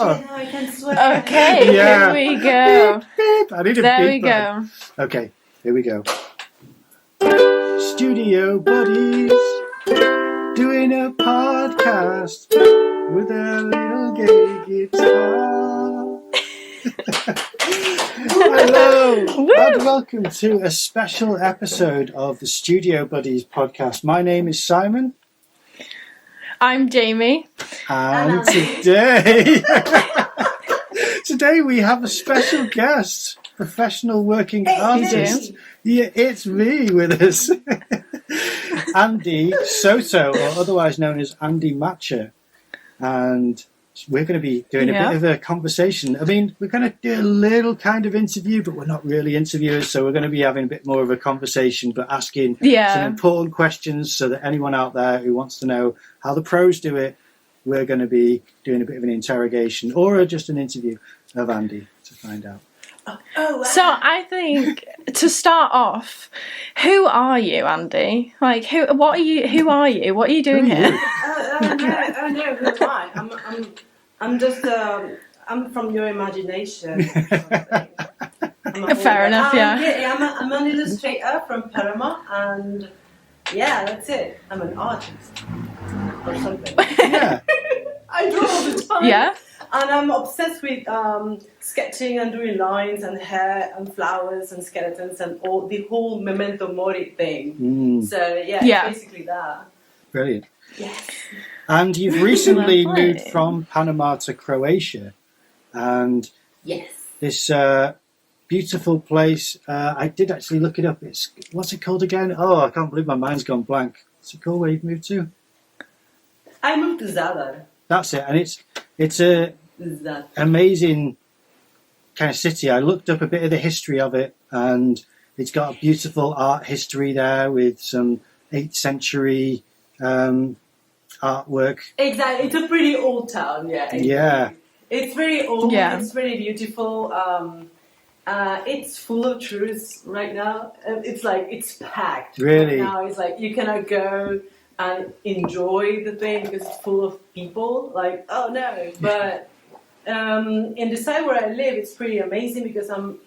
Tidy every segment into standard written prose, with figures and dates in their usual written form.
now I can swear. Okay, Yeah. here we go. Beep, beep. I need a There we beep button. go. Okay, here we go. Studio buddies doing a podcast with a little gay guitar. Hello and welcome to a special episode of the Studio Buddies podcast. My name is Simon. I'm Jamie. And today we have a special guest, professional working artist. Yeah, it's me with us, Andi Soto, or otherwise known as Andi Matcha, and we're going to be doing a bit of a conversation. I mean, we're going to do a little kind of interview, but we're not really interviewers, so we're going to be having a bit more of a conversation, but asking some important questions so that anyone out there who wants to know how the pros do it, we're going to be doing a bit of an interrogation or just an interview of Andi to find out. Oh, wow. So I think to start off, who are you, Andi? Like, who are you? What are you doing here? No, who am I? I'm just, I'm from your imagination. Fair enough, yeah. I'm an illustrator from Panama, and yeah, that's it. I'm an artist or something. Yeah. I draw all the time. Yeah. And I'm obsessed with sketching and doing lines and hair and flowers and skeletons and the whole memento mori thing. So yeah, basically that. Brilliant. Yes. And you've recently moved from Panama to Croatia, and this beautiful place. I did actually look it up. What's it called again? Oh, I can't believe my mind's gone blank. What's it called? Where you've moved to? I moved to Zadar. That's it, and it's a amazing kind of city. I looked up a bit of the history of it, and it's got a beautiful art history there with some 8th century artwork. Exactly, it's a pretty old town. Yeah. Exactly. Yeah. It's very old. Yeah. It's very beautiful. It's full of tourists right now. It's packed. Really? Right now it's like you cannot go and enjoy the thing because it's full of people. Like, oh no! But in the side where I live, it's pretty amazing because I'm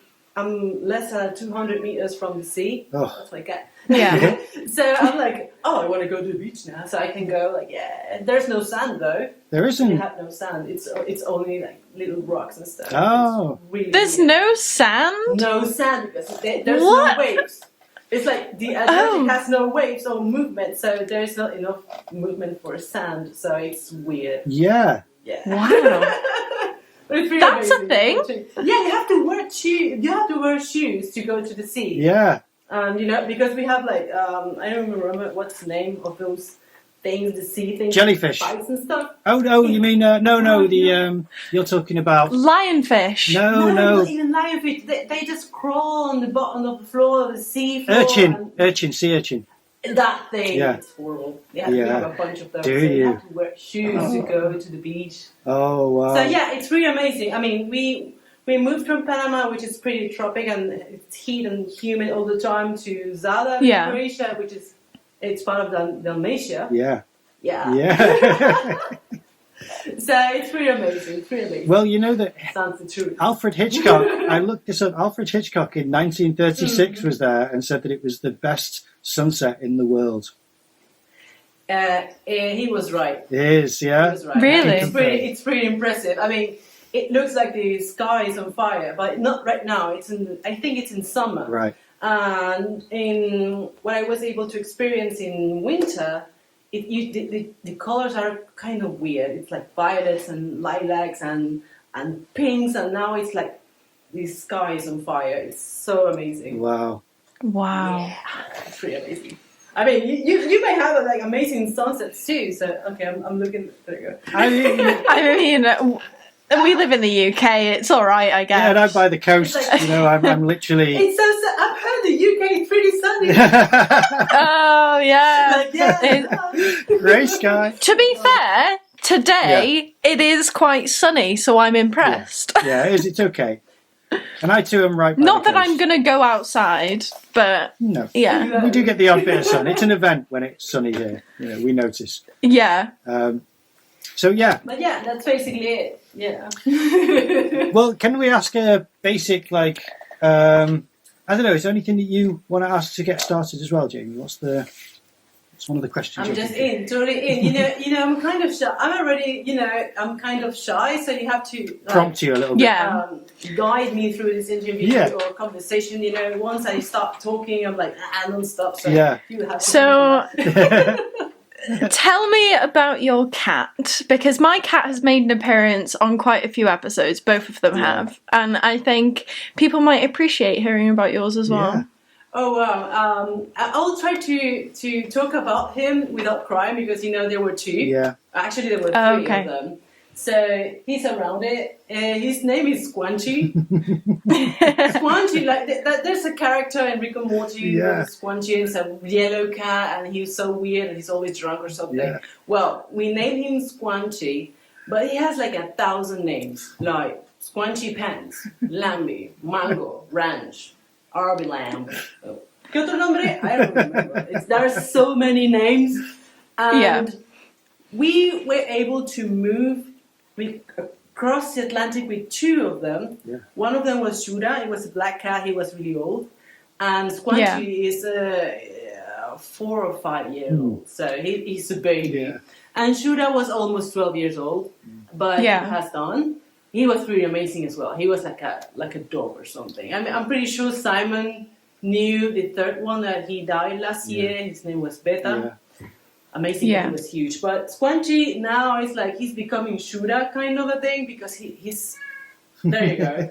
less than 200 meters from the sea. Oh. That's like that. Yeah. So I'm like, oh, I want to go to the beach now. So I can go. Like, yeah. There's no sand though. There isn't. We have no sand. It's only like little rocks and stuff. Oh. Really there's weird. no sand. No sand because there's no waves. It's like the Atlantic has no waves or movement, so there's not enough movement for sand. So it's weird. Yeah. Yeah. Wow. That's amazing. A thing. Yeah, you have to wear shoes. You have to wear shoes to go to the sea. Yeah. And because we have like I don't remember what's the name of those things, the sea things, jellyfish, spikes and stuff. Oh no, you mean no? The you're talking about lionfish. No, not even lionfish. They just crawl on the bottom of the floor of the sea floor. Sea urchin. That thing, yeah. It's horrible. Yeah, we have a bunch of those. You have to wear shoes to go to the beach. Oh wow! So yeah, it's really amazing. I mean, we moved from Panama, which is pretty tropic and it's heat and humid all the time, to Zadar, Croatia, which is part of Dalmatia. Yeah. Yeah. Yeah. So it's pretty amazing. It's pretty amazing. Well, you know that sounds the truth. Alfred Hitchcock. I looked this up. Alfred Hitchcock in 1936 was there and said that it was the best sunset in the world. He was right. It is, yeah. He was right. Really? It's pretty impressive. I mean, it looks like the sky is on fire, but not right now. I think it's in summer. Right. And in what I was able to experience in winter, the colors are kind of weird. It's like violets and lilacs and pinks, and now it's like the sky is on fire. It's so amazing. Wow. Yeah, it's pretty amazing. I mean, you may have like amazing sunsets too. So okay, I'm looking. There you go. I mean, we live in the UK. It's all right, I guess. Yeah, and I'm by the coast. Like, I'm literally. It's so. I've heard the UK is pretty sunny. Oh yeah. Like, yeah. Grey sky. To be fair, today it is quite sunny, so I'm impressed. Yeah, it is. It's okay. And I too am right by Not the that coast. I'm going to go outside, but no. Yeah. We do get the odd bit of sun. It's an event when it's sunny here. We notice. Yeah. So yeah. But yeah, that's basically it. Yeah. Well, can we ask a basic, like, I don't know, is there anything that you want to ask to get started as well, Jamie? What's one of the questions? I'm just in, totally in. I'm kind of shy. I'm already, I'm kind of shy, so you have to prompt you a little bit. Yeah. Guide me through this interview or conversation. Once I start talking, I'm like, non-stop. So you have to Tell me about your cat, because my cat has made an appearance on quite a few episodes. Both of them have, and I think people might appreciate hearing about yours as well. Yeah. Oh wow! I'll try to talk about him without crying because there were two. Yeah. Actually, there were three of them. So he's around it. His name is Squanchy. Squanchy, like there's a character in Rick and Morty called Squanchy, and it's a yellow cat, and he's so weird, and he's always drunk or something. Yeah. Well, we named him Squanchy, but he has like 1,000 names, like Squanchy Pants, Lamby, Mango, Ranch, Arby Lamb. ¿Qué otro nombre? I don't remember. There are so many names, and we were able to move across the Atlantic with two of them. Yeah. One of them was Shuda. He was a black cat. He was really old. And Squanchy is a 4 or 5 year old. So he's a baby. Yeah. And Shuda was almost 12 years old. But he passed on. He was really amazing as well. He was like a dog or something. I mean, I'm pretty sure Simon knew the third one that he died last year. His name was Beta. Yeah. Amazing, he was huge. But Squanchy now is like he's becoming Shuda kind of a thing because he's there you go.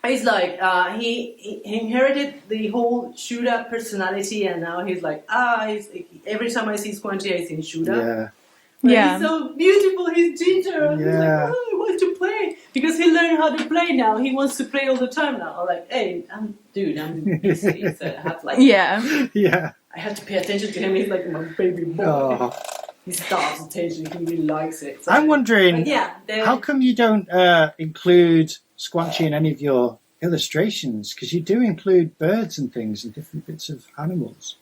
He's like he inherited the whole Shuda personality, and now he's like every time I see Squanchy I see Shuda. He's so beautiful. He's ginger. He's like, I want to play because he learned how to play now. He wants to play all the time now. I'm like, hey, I'm busy, so I have I have to pay attention to him. He's like my baby boy. Oh. He starves attention. He really likes it. So. I'm wondering, how come you don't include Squanchy in any of your illustrations? Because you do include birds and things and different bits of animals.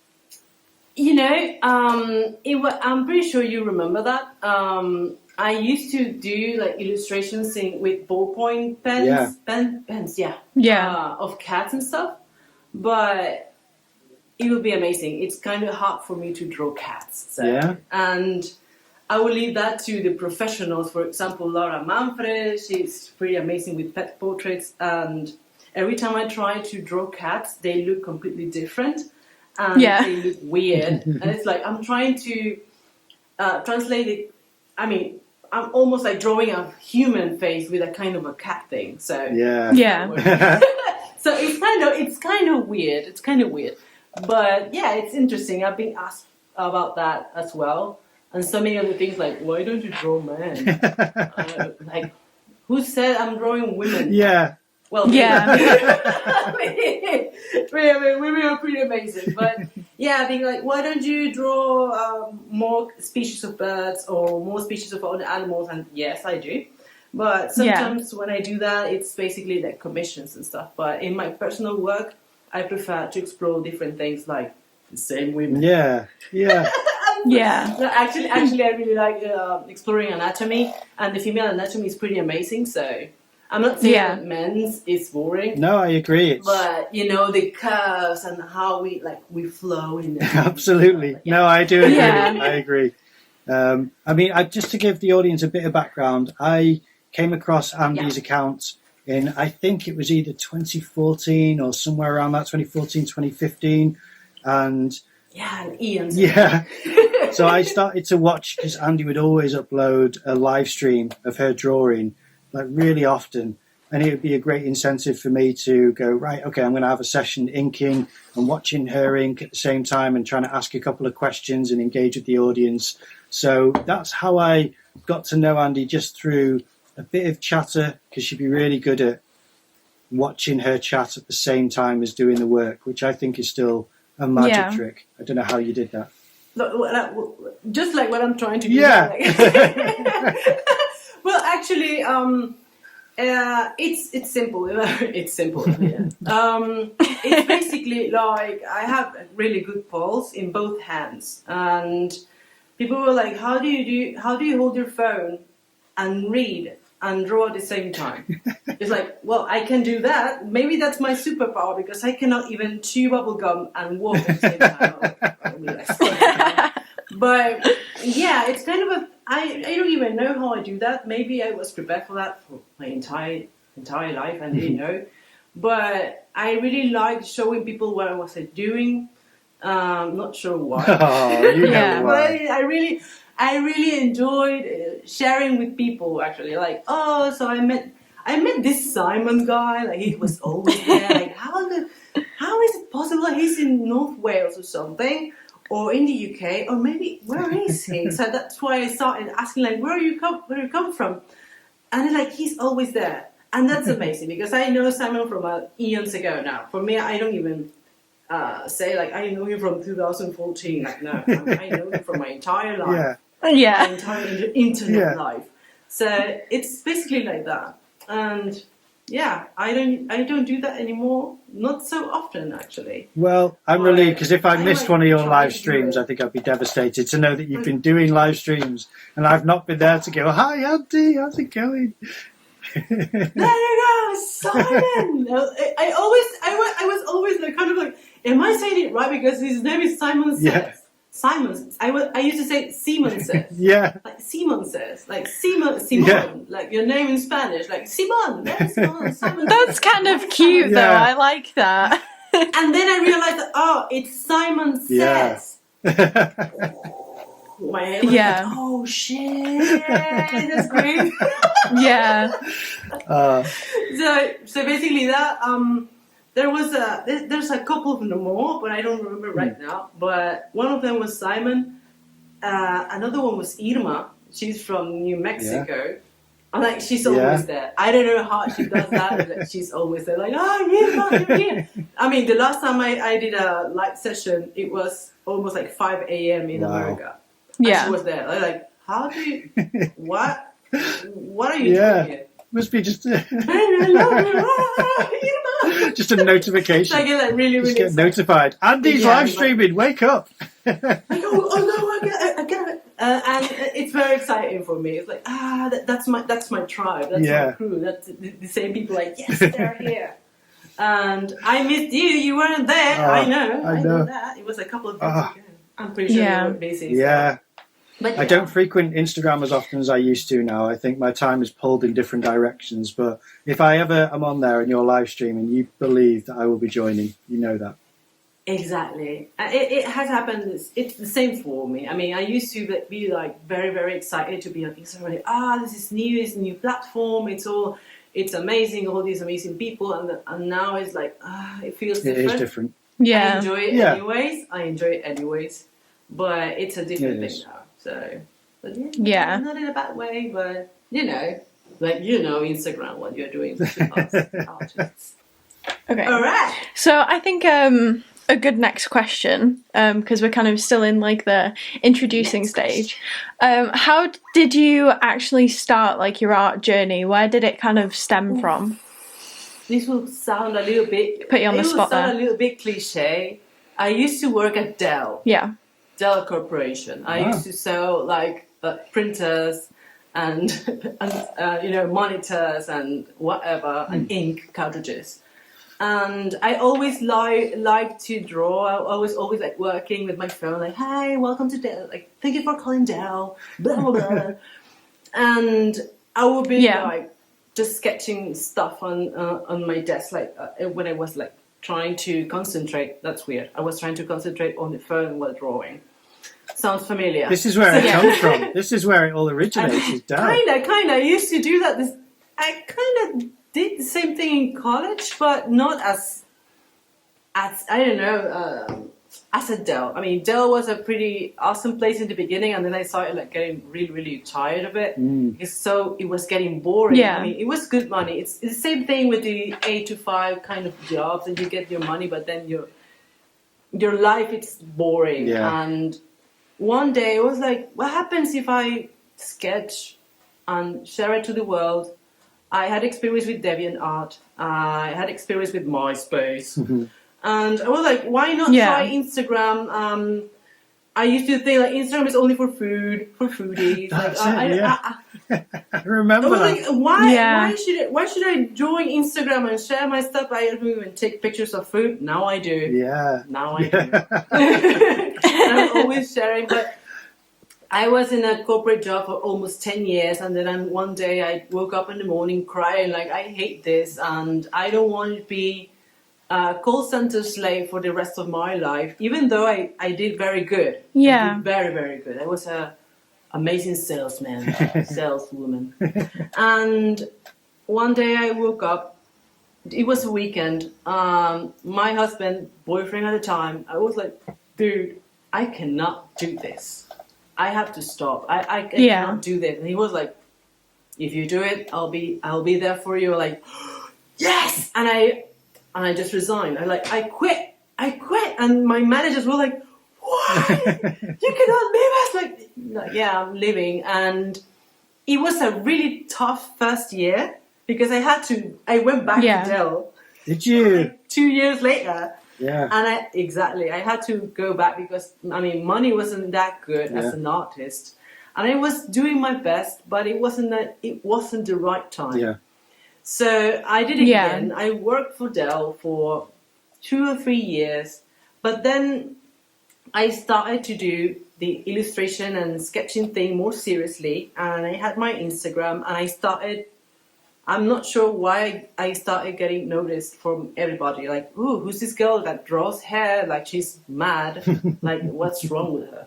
I'm pretty sure you remember that. I used to do like illustrations with ballpoint pens, of cats and stuff. But it would be amazing. It's kind of hard for me to draw cats. And I will leave that to the professionals. For example, Laura Manfred, she's pretty amazing with pet portraits. And every time I try to draw cats, they look completely different. And they look weird. And it's like I'm trying to translate it. I mean, I'm almost like drawing a human face with a kind of a cat thing. So so it's kind of weird. It's kind of weird. But yeah, it's interesting. I've been asked about that as well. And so many other things like, why don't you draw men? Like, who said I'm drawing women? Yeah. Well, women are pretty amazing. But yeah, being like, why don't you draw more species of birds or more species of other animals? And yes, I do. But sometimes when I do that, it's basically like commissions and stuff. But in my personal work, I prefer to explore different things like the same women. Yeah. Actually, I really like exploring anatomy, and the female anatomy is pretty amazing. So I'm not saying that men's is boring. No, I agree. But the curves and how we flow in it. Absolutely. No, I do agree. I agree. I mean, just to give the audience a bit of background, I came across Andi's account in, I think it was either 2014 or somewhere around that, 2014, 2015. And Ian. So I started to watch, because Andi would always upload a live stream of her drawing, like really often. And it would be a great incentive for me to go, right, okay, I'm going to have a session inking and watching her ink at the same time and trying to ask a couple of questions and engage with the audience. So that's how I got to know Andi, just through a bit of chatter, because she'd be really good at watching her chat at the same time as doing the work, which I think is still a magic trick. I don't know how you did that. Just like what I'm trying to do. Well, actually, it's simple. It's simple. It's basically like I have really good pulse in both hands, and people were like, how do you hold your phone and read and draw at the same time? It's like, well, I can do that. Maybe that's my superpower because I cannot even chew bubble gum and walk at the same time. Probably less. But yeah, it's kind of I don't even know how I do that. Maybe I was prepared for that for my entire life. I didn't know. But I really liked showing people what I was doing. Not sure why. Oh, you know why. But I really enjoyed sharing with people. Actually, like, oh, so I met this Simon guy. Like, he was always there. Like, how is it possible that he's in North Wales or something, or in the UK, or maybe where is he? So that's why I started asking, like, where you come from? And it's like, he's always there. And that's amazing because I know Simon from eons ago now. For me, I don't even say like I know him from 2014. Like no, I know him from my entire life. Yeah. My entire internet life. So it's basically like that. And yeah, I don't do that anymore. Not so often, actually. Well, I'm relieved because if I missed one of your live streams, I think I'd be devastated to know that you've been doing live streams and I've not been there to go, hi, Andy, how's it going? There you go, Simon. I was always like, kind of like, am I saying it right? Because his name is Simon Says. Yeah. Simon. I used to say Simon Says. Yeah. Like Simon Says. Like Simon. Yeah. Like your name in Spanish. Like Simon. There's Simon. That's kind of cute, though. I like that. And then I realized that, oh, it's Simon Says. Yeah. My head was like, oh shit, that's great. Yeah. So basically that there's a couple of them more, but I don't remember right now. But one of them was Simon. Another one was Irma. She's from New Mexico. And like she's always there. I don't know how she does that. But she's always there. Like, oh, Irma, you're here. I mean, the last time I did a live session, it was almost like 5 a.m. in America. And she was there. I was like, how do you? What are you doing here? Must be just just a notification. So I get like really just get notified. Andy's live streaming. Wake up! Like, oh no, I get it. And it's very exciting for me. It's like that's my tribe. That's my crew. That's the same people. Like yes, they're here. And I missed you. You weren't there. I know that. It was a couple of days ago. I'm pretty sure you were busy. Yeah. So. But I don't frequent Instagram as often as I used to now. I think my time is pulled in different directions. But if I ever am on there and you're live streaming, you believe that I will be joining. You know that. Exactly. It has happened. It's the same for me. I mean, I used to be like very, very excited to be on Instagram. Like, this is new. It's a new platform. It's amazing. All these amazing people. And now it's like, it feels different. It is different. Yeah. I enjoy it anyways. But it's a different thing now. So, but not in a bad way, but Instagram, what you're doing with us artists. Okay. All right. So I think a good next question, because we're kind of still in like the introducing stage. How did you actually start like your art journey? Where did it kind of stem from? This will sound a little bit. Put you on the spot there. A little bit cliche. I used to work at Dell. Yeah. Dell Corporation. I used to sell like printers and monitors and whatever and ink cartridges. And I always like to draw. I was always like working with my phone, like, "Hi, welcome to Dell. Like, thank you for calling Dell." Blah blah blah. And I would be like just sketching stuff on my desk, like when I was like trying to concentrate. That's weird. I was trying to concentrate on the phone while drawing. Sounds familiar. This is where it comes from. This is where it all originates. Kinda. I used to do that. I kind of did the same thing in college, but not as I don't know, as a Dell. I mean, Dell was a pretty awesome place in the beginning, and then I started like getting really, really tired of it. So it was getting boring. Yeah. I mean, it was good money. It's the same thing with the 8 to 5 kind of jobs, and you get your money, but then your life it's boring. Yeah. And one day I was like, what happens if I sketch and share it to the world? I had experience with DeviantArt. I had experience with MySpace. And I was like, why not try Instagram? I used to think like Instagram is only for foodies. That's like, it, yeah. I remember I was that. like, why? Yeah. Why should I join Instagram and share my stuff? I don't even take pictures of food. Now I do. Yeah. Now I do. I'm always sharing, but I was in a corporate job for almost 10 years, and then one day I woke up in the morning crying like, I hate this, and I don't want to be a call center slave for the rest of my life, even though I did very good. Yeah. I did very, very good. I was a amazing salesman, saleswoman. And one day I woke up, it was a weekend, my husband, boyfriend at the time, I was like, dude, I cannot do this. I have to stop. I cannot do this. And he was like, if you do it, I'll be there for you. Like, yes. And I just resigned. I quit. And my managers were like, what? You cannot leave us. Like, yeah, I'm leaving. And it was a really tough first year because I went back to Dell. Did you? Like 2 years later. Yeah. And I had to go back because, I mean, money wasn't that good as an artist. And I was doing my best, but it wasn't the right time. Yeah. So I did it again. I worked for Dell for 2 or 3 years, but then I started to do the illustration and sketching thing more seriously, and I had my Instagram, and I'm not sure why I started getting noticed from everybody. Like, ooh, who's this girl that draws hair? Like, she's mad. Like, what's wrong with her?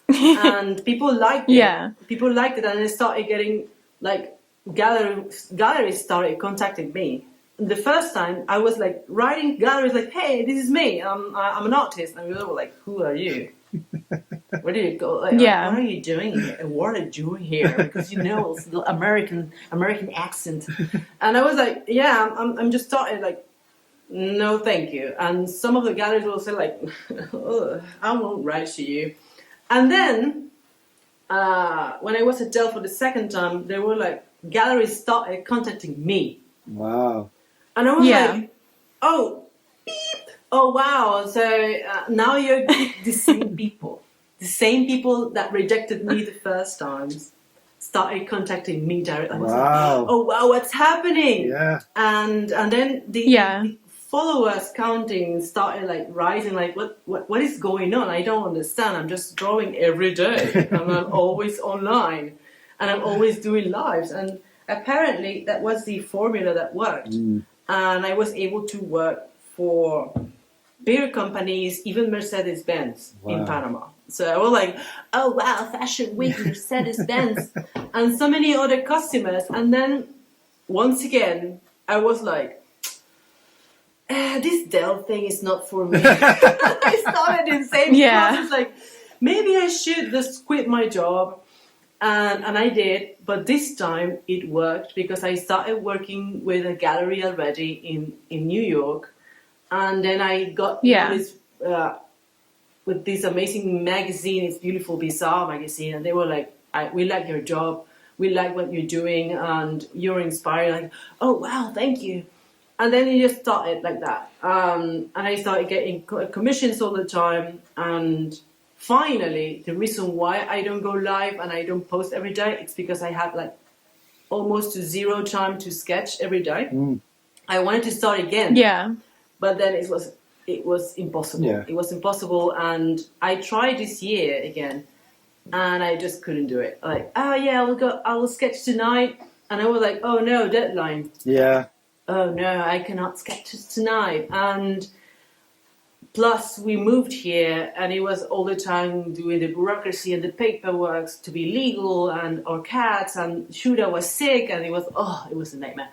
And people liked it. Yeah. People liked it, and I started getting, like, galleries started contacting me. The first time, I was, like, writing galleries, like, hey, this is me. I'm an artist. And we were like, who are you? Where do you go? Like, what are you doing here? And what are you doing here? Because it's the American accent. And I was like, yeah, I'm just started. Like, no, thank you. And some of the galleries will say like, oh, I won't write to you. And then when I was at Dell for the second time, they were like, galleries started contacting me. Wow. And I was like, oh, beep. Oh, wow. So now you're the same people. The same people that rejected me the first times started contacting me directly. I was like, oh, wow, what's happening? Yeah. And then the followers counting started like rising, like, what is going on? I don't understand. I'm just drawing every day. And I'm always online. And I'm always doing lives. And apparently that was the formula that worked. And I was able to work for bigger companies, even Mercedes-Benz in Panama. So I was like, oh wow, Fashion Week, Mercedes-Benz, and so many other customers. And then once again, I was like, this Dell thing is not for me. I started the same process, like maybe I should just quit my job. And I did, but this time it worked because I started working with a gallery already in New York. And then I got this with this amazing magazine. It's Beautiful Bizarre magazine, and they were like, "We like your job, we like what you're doing, and you're inspired." Like, oh wow, thank you. And then it just started like that, and I started getting commissions all the time. And finally, the reason why I don't go live and I don't post every day, it's because I have like almost zero time to sketch every day. I wanted to start again. Yeah. But then it was impossible. Yeah. It was impossible, and I tried this year again, and I just couldn't do it. Like, I will sketch tonight, and I was like, oh no, deadline. Yeah. Oh no, I cannot sketch tonight. And plus, we moved here, and it was all the time doing the bureaucracy and the paperwork to be legal, and our cats, and Shuda was sick, and it was a nightmare.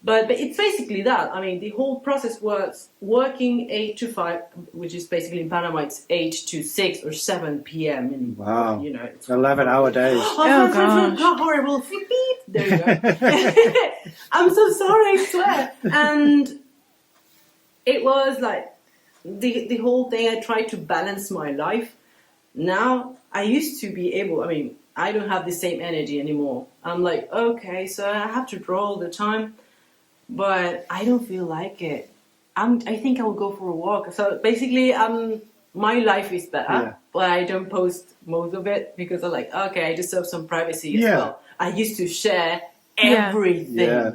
But it's basically that. I mean, the whole process was working 8 to 5, which is basically in Panama, it's 8 to 6 or 7 p.m. And, wow. It's 11-hour days. Gosh. Horrible. Beep. There you go. I'm so sorry, I swear. And it was like the whole thing. I tried to balance my life. Now, I used to be able, I don't have the same energy anymore. I'm like, okay, so I have to draw all the time. But I don't feel like it. I think I will go for a walk. So basically, I'm my life is better, Yeah. but I don't post most of it because I'm like, okay, I deserve some privacy as well. I used to share everything. Yeah.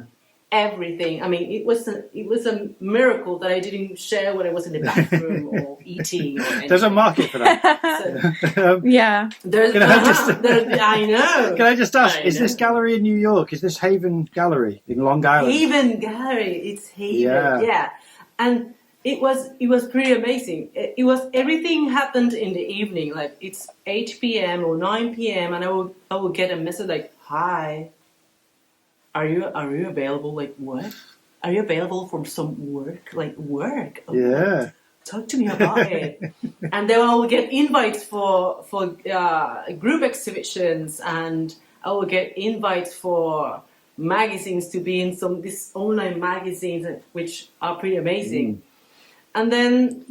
Everything. I mean, it was a miracle that I didn't share when I was in the bathroom or eating or anything. There's a market for that. Yeah. There's, Can I just- I know. Can I just ask, I is this know. gallery in New York? Is this Haven Gallery in Long Island? Haven Gallery. It's Haven. Yeah. And it was pretty amazing. It was everything happened in the evening. Like it's 8 p.m. or 9 p.m. and I will get a message like, "Hi, are you available? Like what? Are you available for some work? Like work? Oh, Yeah. talk to me about it." And then I will get invites for group exhibitions, and I will get invites for magazines to be in these online magazines, which are pretty amazing. And then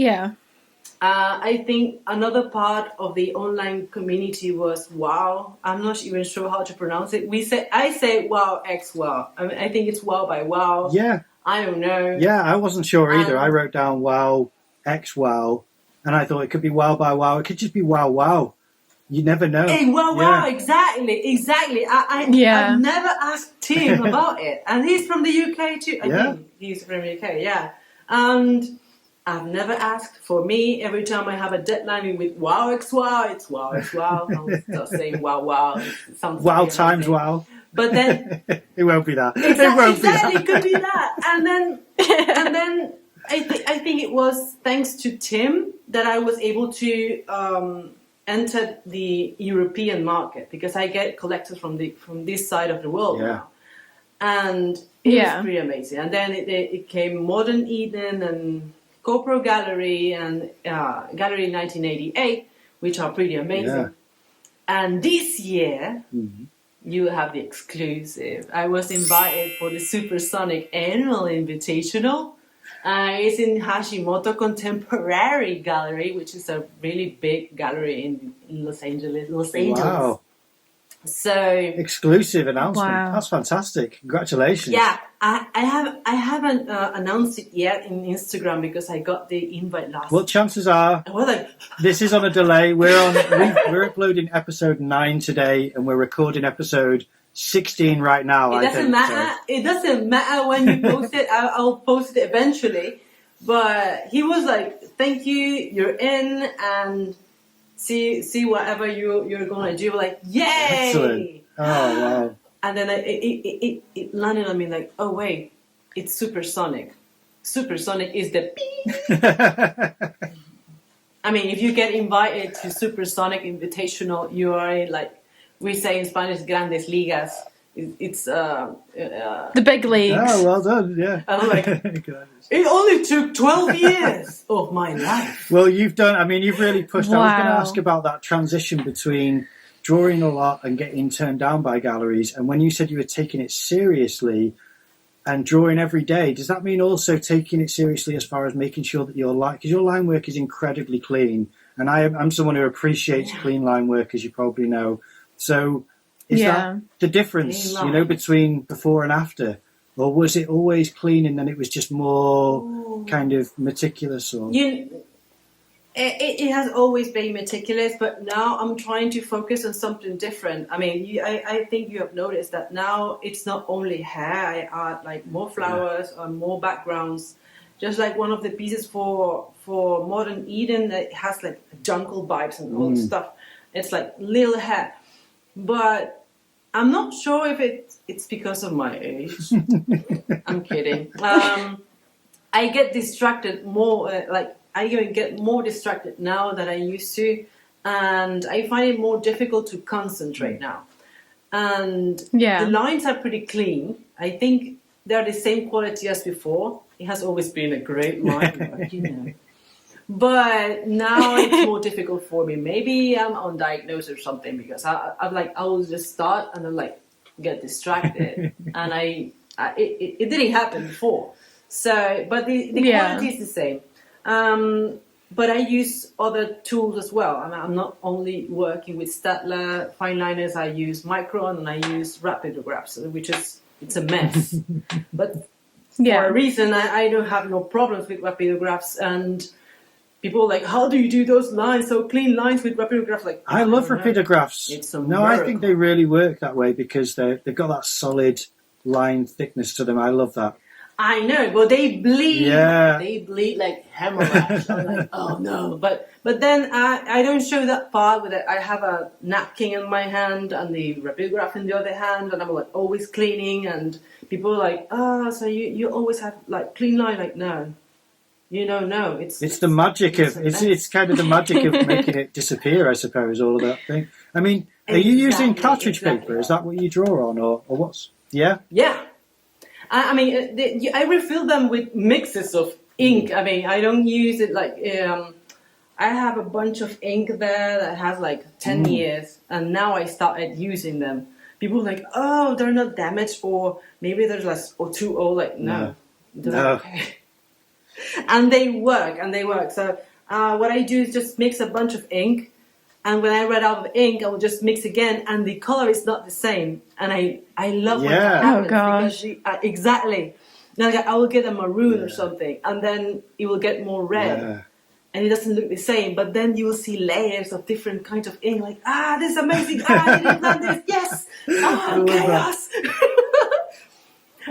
I think another part of the online community was WoW. I'm not even sure how to pronounce it. I say WoW X WoW. I mean, I think it's WoW by WoW. Yeah. I don't know. Yeah, I wasn't sure either. I wrote down WoW X WoW, and I thought it could be WoW by WoW. It could just be WoW Wow. You never know. Hey, wow, exactly. I've never asked Tim about it, and he's from the UK too. I think he's from the UK, and I've never asked. For me, every time I have a deadline with wow X wow, it's wow X wow. I'll start saying wow. It sounds Wow really times amazing. wow. But then it won't be that. exactly, it could be that. And then I think it was thanks to Tim that I was able to enter the European market, because I get collectors from this side of the world now. And it was pretty amazing. And then it came Modern Eden and GoPro Gallery and Gallery 1988, which are pretty amazing. Yeah. And this year, you have the exclusive. I was invited for the Supersonic annual invitational. It's in Hashimoto Contemporary Gallery, which is a really big gallery in Los Angeles. Wow. So exclusive announcement. Wow. That's fantastic. Congratulations. Yeah, I haven't announced it yet in Instagram because I got the invite last. Well, chances are this is on a delay. We're uploading episode 9 today, and we're recording episode 16 right now. It doesn't matter. So. It doesn't matter when you post it. I'll post it eventually. But he was like, "Thank you, you're in, and see whatever you're gonna do." Like, yay! Excellent. Oh wow! And then it landed on me like, "Oh wait, it's Supersonic. Supersonic is the beep." I mean, if you get invited to Supersonic Invitational, you are in, like we say in Spanish, grandes ligas. It's the big leagues. Oh, well done, yeah. And I'm like, it only took 12 years of my life. Well, you've really pushed. Wow. I was going to ask about that transition between drawing a lot and getting turned down by galleries. And when you said you were taking it seriously and drawing every day, does that mean also taking it seriously as far as making sure that because your line work is incredibly clean, and I'm someone who appreciates clean line work, as you probably know. So is that the difference, between before and after? Or was it always clean and then it was just more kind of meticulous? Or it has always been meticulous, but now I'm trying to focus on something different. I mean, I think you have noticed that now it's not only hair. I add like more flowers or more backgrounds. Just like one of the pieces for Modern Eden that has like jungle vibes and all stuff. It's like little hair. But I'm not sure if it's because of my age. I'm kidding. I get distracted more, I even get more distracted now than I used to. And I find it more difficult to concentrate now. And the lines are pretty clean. I think they're the same quality as before. It has always been a great line, But now it's more difficult for me. Maybe I'm undiagnosed or something, because I will just start and then get distracted, and it didn't happen before. So, but the quality is the same. But I use other tools as well. I'm not only working with Staedtler fine liners. I use Micron and I use rapidographs, it's a mess. But for a reason, I don't have no problems with rapidographs. And people are like, how do you do those lines, so clean lines with rapidographs? Like, I love don't know. rapidographs. It's a No, I miracle. think they really work that way because they've got that solid line thickness to them. I love that. I know, but they bleed. Yeah. They bleed like hemorrhage. I'm like, oh no. But then I don't show that part with it. I have a napkin in my hand and the rapidograph in the other hand, and I'm like always cleaning. And people are like, so you always have like clean line? Like, no, no. It's the magic of it's kind of the magic of making it disappear, I suppose. All of that thing. I mean, are you using cartridge paper? Is that what you draw on, or what's? Yeah. Yeah. I mean, I refill them with mixes of ink. I mean, I don't use it like. I have a bunch of ink there that has like 10 years, and now I started using them. People are like, oh, they're not damaged, or maybe they're less or too old. Like, no. Okay. And they work. So what I do is just mix a bunch of ink. And when I run out of ink, I will just mix again, and the color is not the same. And I love when that happens. Oh gosh! Because exactly. Like I will get a maroon or something, and then it will get more red, and it doesn't look the same. But then you will see layers of different kinds of ink. Like, this is amazing! I didn't plan this. Yes! Chaos!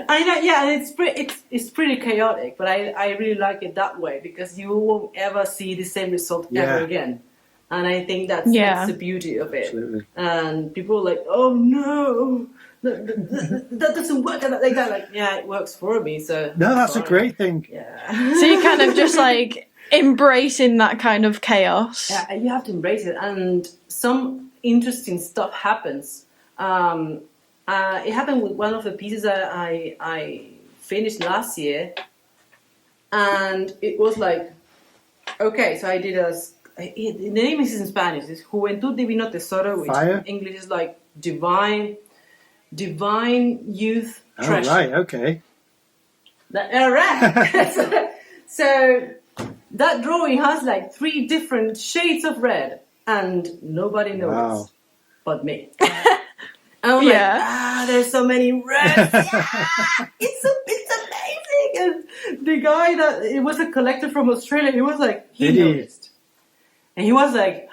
I know, yeah, and it's pretty chaotic, but I really like it that way because you won't ever see the same result ever again. And I think that's the beauty of it. Absolutely. And people are like, oh no, that doesn't work like that. Like, yeah, it works for me. So no, that's a great thing. Yeah. So you kind of just like embracing that kind of chaos. Yeah, you have to embrace it. And some interesting stuff happens. It happened with one of the pieces that I finished last year. And it was like, okay, so I did the name is in Spanish. It's Juventud Divino Tesoro, which in English is like divine youth treasure. Oh, right, okay. All right. So that drawing has like 3 different shades of red, and nobody knows but me. I'm like, there's so many reds. It's amazing. And the guy it was a collector from Australia. He was like, he noticed. And he was like,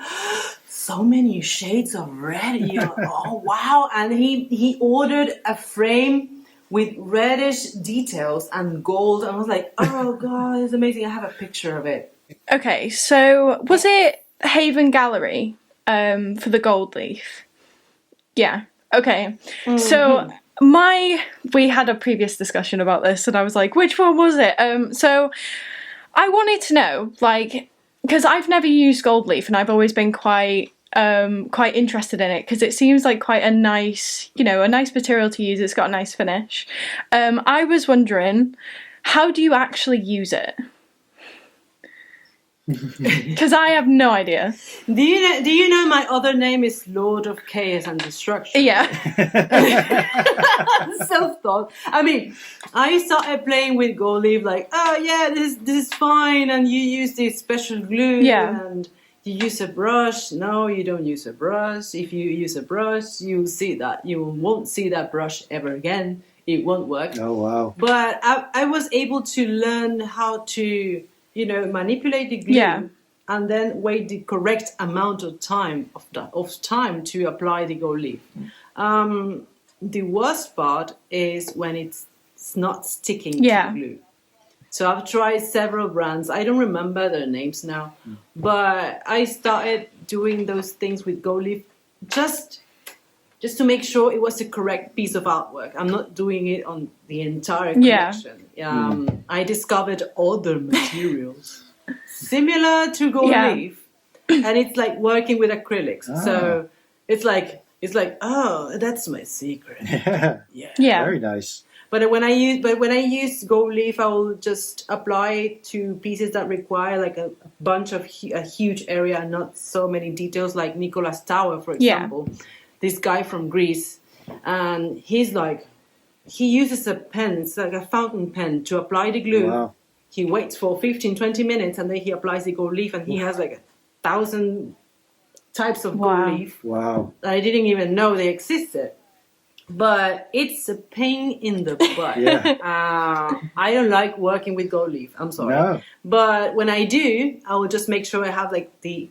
so many shades of red. Oh, wow. And he ordered a frame with reddish details and gold. And I was like, oh, God, it's amazing. I have a picture of it. Okay, so was it Haven Gallery for the gold leaf? Yeah, okay. Mm-hmm. So we had a previous discussion about this, and I was like, which one was it? So I wanted to know, like, because I've never used gold leaf, and I've always been quite interested in it because it seems like quite a nice material to use. It's got a nice finish. I was wondering, how do you actually use it? Because I have no idea. Do you know my other name is Lord of Chaos and Destruction? Yeah. Self-thought. I mean, I started playing with gold leaf like, oh yeah, this is fine, and you use this special glue, and you use a brush. No, you don't use a brush. If you use a brush, you won't see that brush ever again. It won't work. Oh wow! But I was able to learn how to manipulate the glue and then wait the correct amount of time to apply the gold leaf. The worst part is when it's not sticking to the glue. So I've tried several brands. I don't remember their names now, but I started doing those things with gold leaf just to make sure it was the correct piece of artwork. I'm not doing it on the entire collection. I discovered other materials similar to gold leaf, and it's like working with acrylics. So it's like, oh, that's my secret. Yeah. Very nice. But when I use gold leaf, I will just apply it to pieces that require like a bunch of a huge area and not so many details, like Nicholas Tower, for example. This guy from Greece, and he's like, he uses a pen, it's like a fountain pen, to apply the glue. Wow. He waits for 15-20 minutes, and then he applies the gold leaf, and he has like 1,000 types of gold leaf. Wow. I didn't even know they existed. but it's a pain in the butt. Yeah. I don't like working with gold leaf. I'm sorry. No. But when I do, I will just make sure I have like the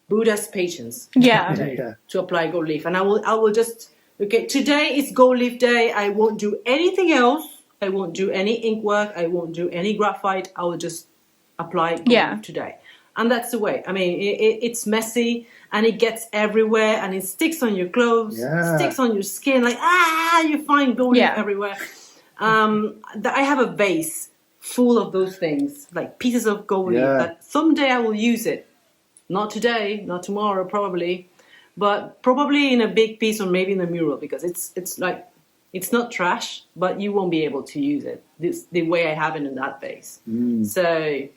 Buddha's patience Yeah. to apply gold leaf. And I will just, okay, today is gold leaf day. I won't do anything else. I won't do any ink work. I won't do any graphite. I will just apply gold leaf today. And that's the way. I mean, it's messy and it gets everywhere and it sticks on your clothes, sticks on your skin. Like, you find gold leaf everywhere. I have a vase full of those things, like pieces of gold leaf that someday I will use it. Not today, not tomorrow, probably. But probably in a big piece or maybe in a mural because it's like, it's not trash, but you won't be able to use it the way I have it in that vase. So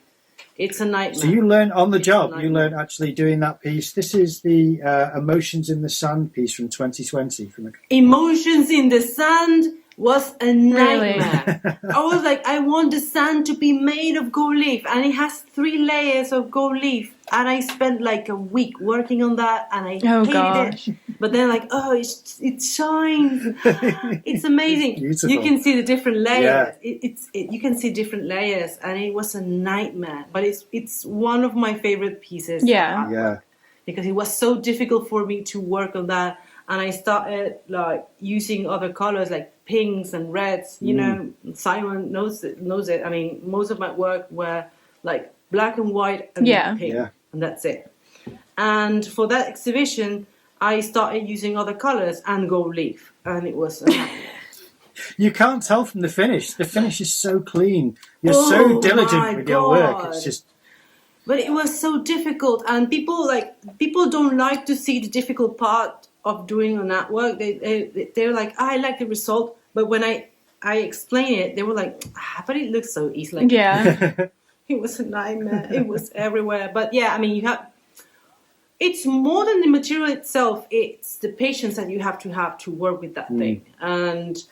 it's a nightmare. So you learn on the job. You learn actually doing that piece. This is the Emotions in the Sand piece from 2020. Emotions in the Sand was a nightmare. Really? I was like, I want the sand to be made of gold leaf, and it has 3 layers of gold leaf. And I spent like a week working on that, and I hated it. But then, like, it shines. It's amazing. Beautiful. You can see the different layers. You can see different layers, and it was a nightmare. But it's one of my favorite pieces. Yeah. Because it was so difficult for me to work on that. And I started like using other colors like pinks and reds. You know, Simon knows it. I mean, most of my work were like black and white and pink, and that's it. And for that exhibition, I started using other colors and gold leaf, and it was. You can't tell from the finish. The finish is so clean. You're so diligent with your work. It's just. But it was so difficult, and people don't like to see the difficult part of doing an artwork. They're like, I like the result, but when I explain it, they were like, but it looks so easy. Like, it was a nightmare. It was everywhere. But I mean, it's more than the material itself. It's the patience that you have to work with that thing. And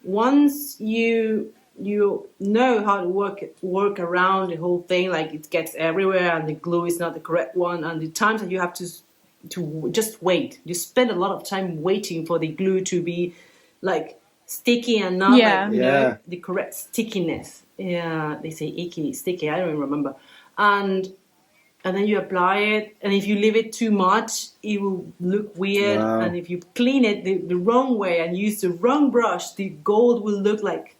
once you know how to work around the whole thing, like it gets everywhere and the glue is not the correct one, and the times that you have to just wait. You spend a lot of time waiting for the glue to be like sticky and not like, the correct stickiness. Yeah, they say icky, sticky, I don't remember. And then you apply it, and if you leave it too much, it will look weird. Wow. And if you clean it the wrong way and use the wrong brush, the gold will look like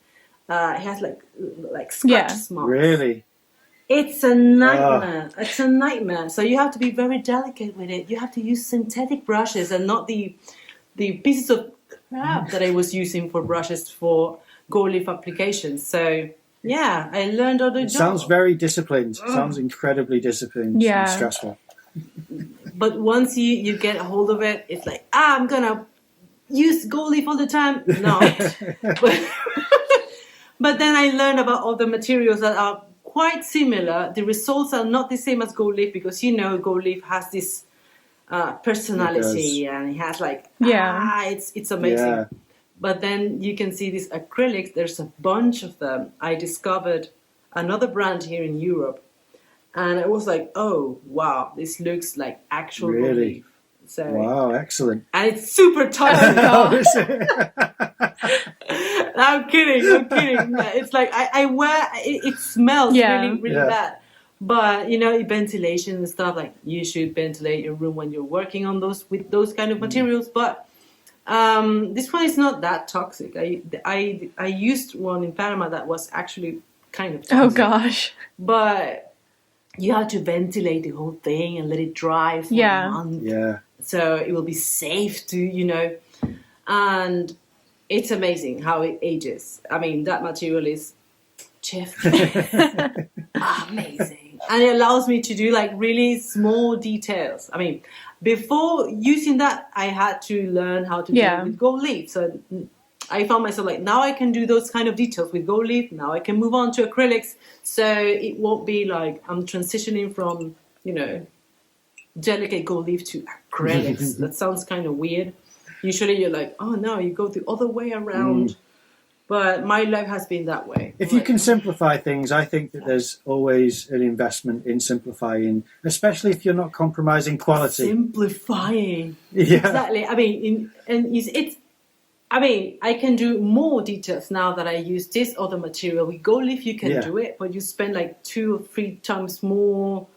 it has like scratch marks. Really? It's a nightmare. It's a nightmare. So you have to be very delicate with it. You have to use synthetic brushes and not the pieces of crap that I was using for brushes for gold leaf applications. So I learned on the job. Sounds very disciplined. Sounds incredibly disciplined. And stressful. But once you get a hold of it, it's like, I'm gonna use gold leaf all the time. No. But then I learned about all the materials that are quite similar. The results are not the same as gold leaf because gold leaf has this personality, and it has like it's amazing. Yeah. But then you can see these acrylics. There's a bunch of them. I discovered another brand here in Europe, and I was like, oh wow, this looks like actual gold leaf. So, wow, excellent. And it's super toxic. I'm kidding. It's like I wear it smells really bad. But ventilation and stuff, like you should ventilate your room when you're working on with those kind of materials. But this one is not that toxic. I used one in Panama that was actually kind of toxic. Oh gosh. But you have to ventilate the whole thing and let it dry for a month. Yeah. So it will be safe to, and it's amazing how it ages. I mean, that material is amazing. And it allows me to do like really small details. I mean, before using that, I had to learn how to do it with gold leaf. So I found myself like, now I can do those kind of details with gold leaf. Now I can move on to acrylics. So it won't be like I'm transitioning from, delicate gold leaf to acrylics. That sounds kind of weird. Usually you're like, oh no, you go the other way around. But my life has been that way. If you can simplify things, I think that there's always an investment in simplifying, especially if you're not compromising quality. Simplifying. Yeah. Exactly. I mean, it's I mean, I can do more details now that I use this other material. With gold leaf, you can do it, but you spend like 2 or 3 times more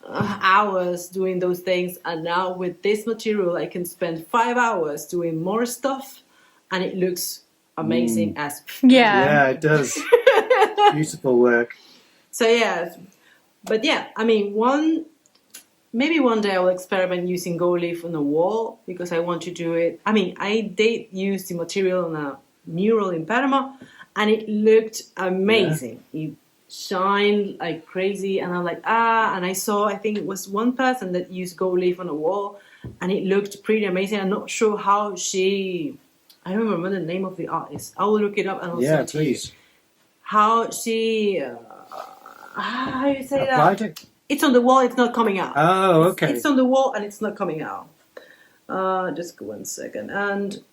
hours doing those things. And now with this material, I can spend 5 hours doing more stuff, and it looks amazing as. Yeah, it does. Beautiful work. So yeah, but yeah, I mean, maybe one day I will experiment using gold leaf on a wall, because I want to do it. I mean, I did use the material on a mural in Panama, and it looked amazing. It shined like crazy, and I'm like, and I saw, I think it was one person that used gold leaf on a wall, and it looked pretty amazing. I'm not sure how I don't remember the name of the artist. I will look it up and I'll send it to you. How she, how do you say Applied that? it? It's on the wall, it's not coming out. Oh, okay. It's on the wall and it's not coming out. Just 1 second. And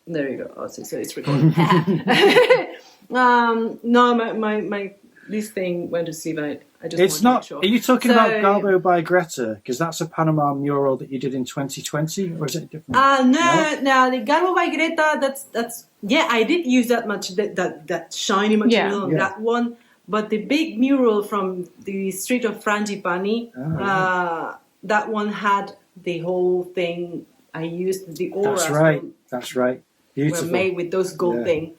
there you go. Oh, so it's recording. No, my this thing went to sleep. I just It's want not. to make sure. Are you talking about Galbo by Greta? Because that's a Panama mural that you did in 2020, or is it different? No, the Galbo by Greta. That's yeah. I did use that that shiny material on that one. But the big mural from the street of Frangipani, that one had the whole thing. I used the auras. That's right. Beautiful. Were made with those gold thing.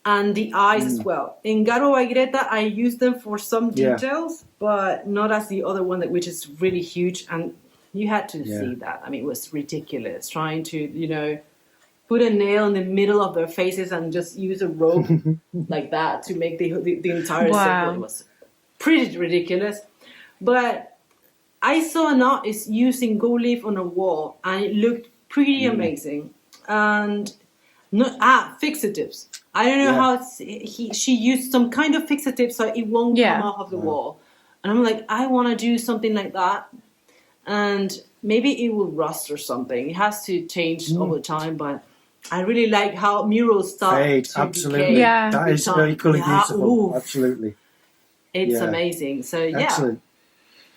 And the eyes as well. In Garo by Greta, I used them for some details, but not as the other one, which is really huge. And you had to see that. I mean, it was ridiculous. Trying to, put a nail in the middle of their faces and just use a rope like that to make the entire circle. It was pretty ridiculous. But I saw an artist using gold leaf on a wall, and it looked pretty amazing. And fixatives. I don't know how she used some kind of fixative so it won't come off of the wall. And I'm like, I want to do something like that. And maybe it will rust or something. It has to change over time, but I really like how murals start to absolutely. decay. Yeah. That is very equally beautiful. Absolutely. It's amazing. So Excellent.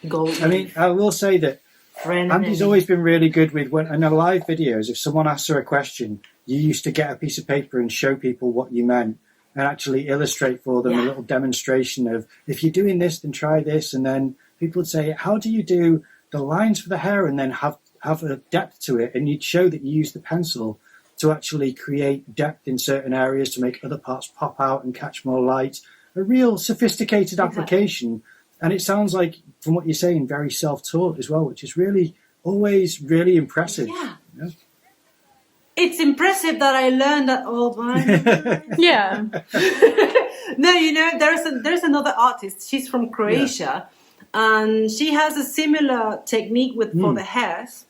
Gold. I mean, I will say that Andy's always been really good with in her live videos. If someone asks her a question, you used to get a piece of paper and show people what you meant, and actually illustrate for them a little demonstration of, if you're doing this, then try this. And then people would say, how do you do the lines for the hair and then have a depth to it? And you'd show that you use the pencil to actually create depth in certain areas to make other parts pop out and catch more light. A real sophisticated application. And it sounds like, from what you're saying, very self-taught as well, which is really always really impressive. Yeah. It's impressive that I learned that all by No, there's another artist. She's from Croatia, and she has a similar technique for the hairs.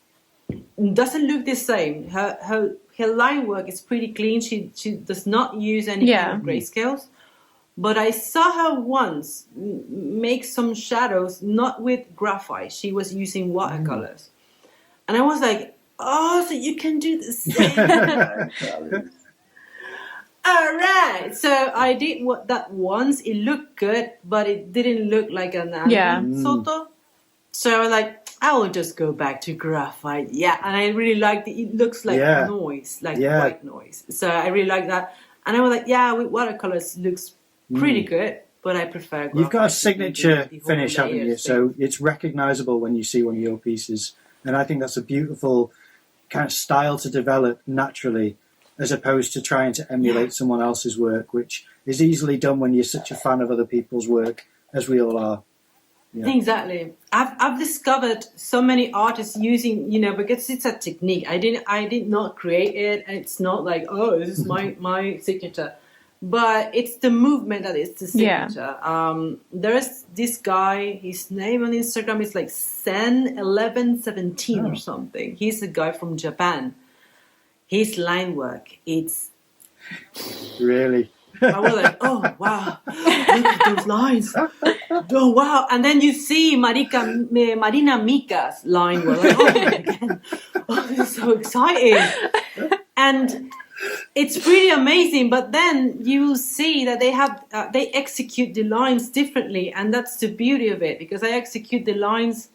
It doesn't look the same. Her line work is pretty clean. She does not use any kind of grayscales. But I saw her once make some shadows, not with graphite. She was using watercolors. And I was like, oh, so you can do the same. All right. So I did that once. It looked good, but it didn't look like an Andi Soto. So I was like, I will just go back to graphite. Yeah. And I really liked it. It looks like noise, like white noise. So I really like that. And I was like, with watercolors looks pretty good, but I prefer graphite. You've got a signature finish, haven't you? So it's recognizable when you see one of your pieces. And I think that's a beautiful kind of style to develop naturally, as opposed to trying to emulate someone else's work, which is easily done when you're such a fan of other people's work, as we all are. Yeah. Exactly. I've discovered so many artists using, because it's a technique. I did not create it, and it's not like, oh, this is my signature. But it's the movement that is the signature. There's this guy, his name on Instagram is like Sen1117 or something. He's a guy from Japan. His line work, it's... Really? I was like, oh, wow. Look at those lines. Oh, wow. And then you see Marina Mika's line work. Like, oh, my God. Oh, this is so exciting. And... it's pretty amazing, but then you see that they execute the lines differently, and that's the beauty of it, because I execute the lines.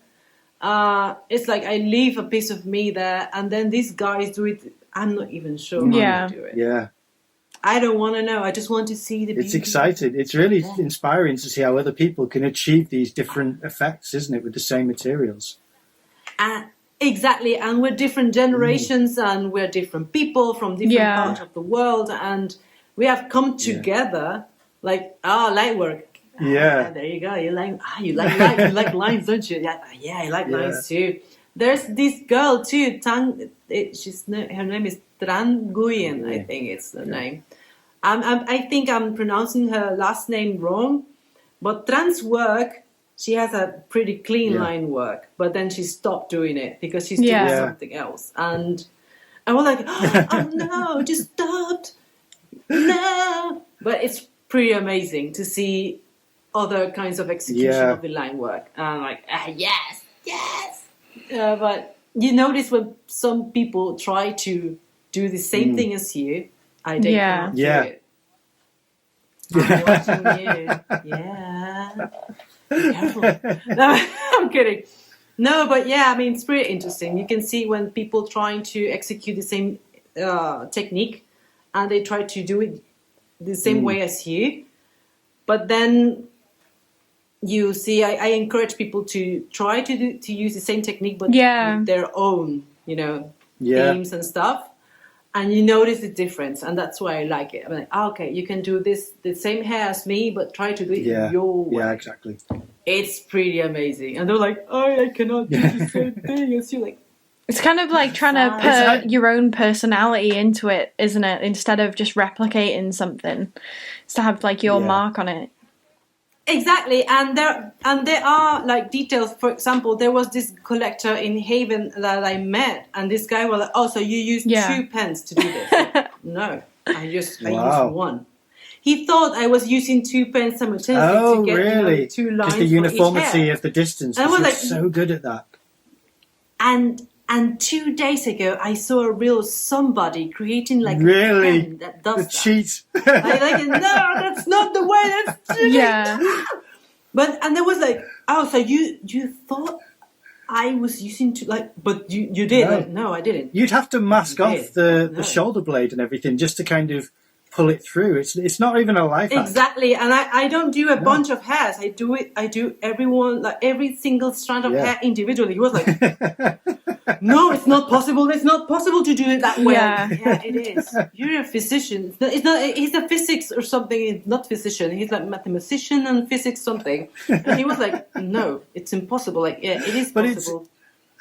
It's like I leave a piece of me there, and then these guys do it I'm not even sure how Yeah. to do it. Yeah. I don't want to know. I just want to see the beauty. It's exciting. It's really inspiring to see how other people can achieve these different effects, isn't it, with the same materials? Exactly, and we're different generations, and we're different people from different parts of the world, and we have come together. Like, Linework. Yeah. There you go. You like lines. You like lines, don't you? Yeah, I like lines too. There's this girl too. Her name is Tran Nguyen, I think it's the name. I think I'm pronouncing her last name wrong, but Transwork. She has a pretty clean line work, but then she stopped doing it because she's doing something else. And I was like, oh no, just stopped. No. But it's pretty amazing to see other kinds of execution of the line work. And I'm like, yes. But you notice when some people try to do the same thing as you, they cannot do it. I'm watching you. Yeah. Be careful. No, I'm kidding. No, but I mean, it's pretty interesting. You can see when people trying to execute the same technique, and they try to do it the same way as you. But then you see, I encourage people to try to use the same technique, but with their own, themes and stuff. And you notice the difference, and that's why I like it. I'm like, okay, you can do the same hair as me, but try to do it your way. Yeah, exactly. It's pretty amazing. And they're like, I cannot do the same thing as you. Like, it's kind of like trying to put your own personality into it, isn't it? Instead of just replicating something, it's to have like your mark on it. Exactly, and there are like details. For example, there was this collector in Haven that I met, and this guy was like, "Oh, so you use 2 pens to do this?" Like, no, I use one. He thought I was using 2 pens simultaneously to get really? 2 lines. Because the uniformity of the distance. And I was like, so good at that. And 2 days ago, I saw a real somebody creating like a pen that does that. Cheat. I like, no, that's not the way. That's cheating. And there was like, so you thought I was using but you did. No. Like, no, I didn't. You'd have to mask off the shoulder blade and everything just to kind of pull it through. It's not even a life hack. Exactly, and I don't do a bunch of hairs. I do everyone, like every single strand of hair individually. He was like, no, it's not possible. It's not possible to do it that way. Yeah, it is. You're a physician. It's not. He's a physics or something. He's not physician. He's like mathematician and physics something. And he was like, no, it's impossible. Like, it is possible.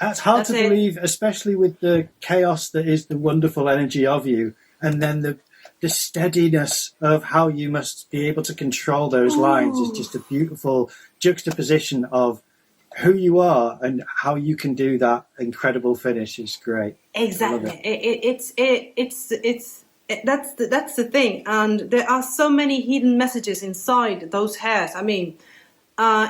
That's hard to believe, especially with the chaos that is the wonderful energy of you, and then the steadiness of how you must be able to control those lines is just a beautiful juxtaposition of who you are and how you can do that incredible finish. Is great. Exactly. That's the thing, and there are so many hidden messages inside those hairs. I mean,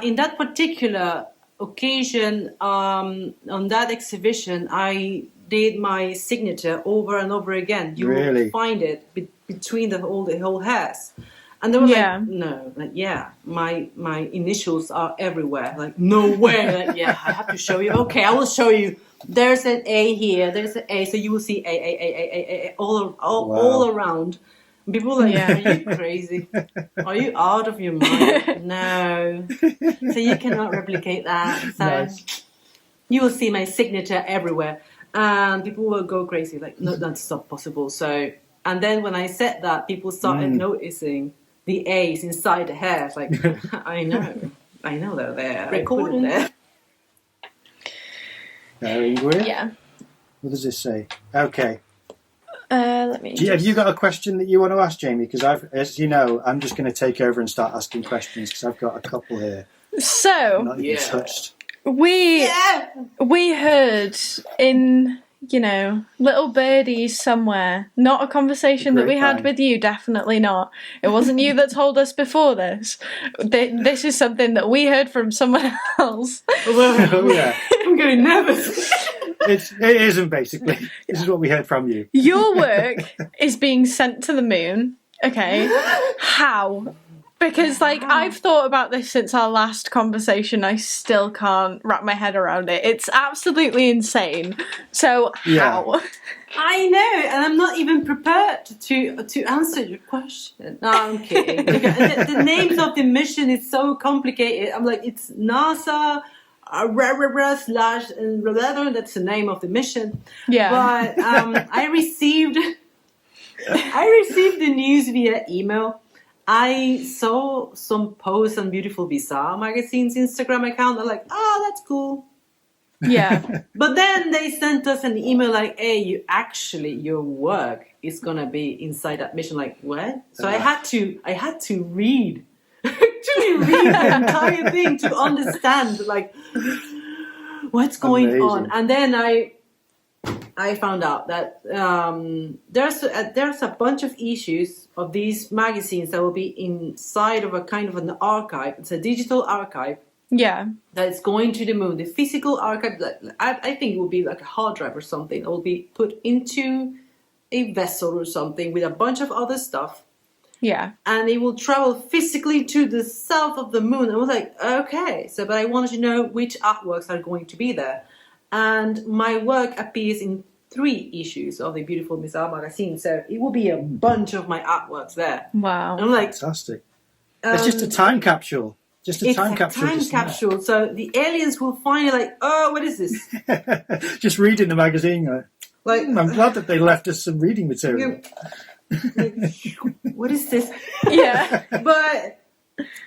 in that particular occasion, on that exhibition, I did my signature over and over again. You will find it between the whole hairs. And they were like, no, like, my initials are everywhere. Like, no way. Like, I have to show you. Okay, I will show you. There's an A here. There's an A. So you will see A all around. And people are like, are you crazy? Are you out of your mind? No. So you cannot replicate that. So you will see my signature everywhere. And people will go crazy. Like, no, that's not possible. So, and then when I said that, people started noticing the A's inside the hairs. Like, I know they're there. Recording there. Yeah. What does this say? Okay. Let me. Have you got a question that you want to ask, Jamie? Because as you know, I'm just going to take over and start asking questions because I've got a couple here. So not even touched. We heard in little birdies somewhere. Not a conversation that we had with you. Definitely not. It wasn't you that told us before this. This is something that we heard from someone else. I'm getting nervous. It isn't basically. This is what we heard from you. Your work is being sent to the moon. Okay, how? Because I've thought about this since our last conversation. I still can't wrap my head around it. It's absolutely insane. So how? I know, and I'm not even prepared to answer your question. No, I'm kidding. The names of the mission is so complicated. I'm like, it's NASA slash and that's the name of the mission. Yeah. But I received the news via email. I saw some posts on Beautiful Bizarre magazine's Instagram account. I'm like, oh, that's cool. Yeah. But then they sent us an email like, hey, your work is gonna be inside that mission. Like, what? So I had to read actually read the entire thing to understand like what's going on. And then I found out that there's a bunch of issues of these magazines that will be inside of a kind of an archive. It's a digital archive. Yeah. That is going to the moon. The physical archive, I think it will be like a hard drive or something. It will be put into a vessel or something with a bunch of other stuff. Yeah. And it will travel physically to the south of the moon. I was like, okay. But I wanted to know which artworks are going to be there. And my work appears in 3 issues of the Beautiful Bizarre magazine. So it will be a bunch of my artworks there. Wow. And I'm like, fantastic. It's just a time capsule. Just a time capsule. Time capsule. So the aliens will find it like, oh, what is this? Just reading the magazine. Like, I'm glad that they left us some reading material. What is this? Yeah. But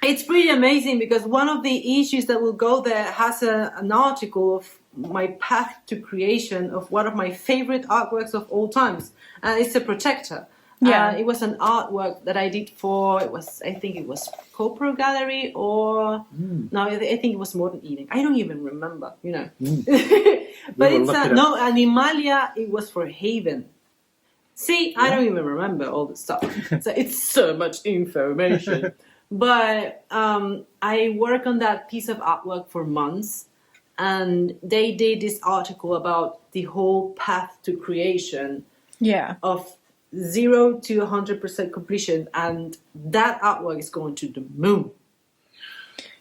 it's pretty amazing because one of the issues that will go there has an article of my path to creation of one of my favorite artworks of all times. And it's a protector. Yeah. It was an artwork that I did for, I think it was Copro Gallery or, no, I think it was Modern Evening. I don't even remember, you know. But it's, no, and in Malia, it was for Haven. See, I don't even remember all the stuff. So it's so much information. But I worked on that piece of artwork for months. And they did this article about the whole path to creation. Yeah. Of 0 to 100% completion, and that artwork is going to the moon.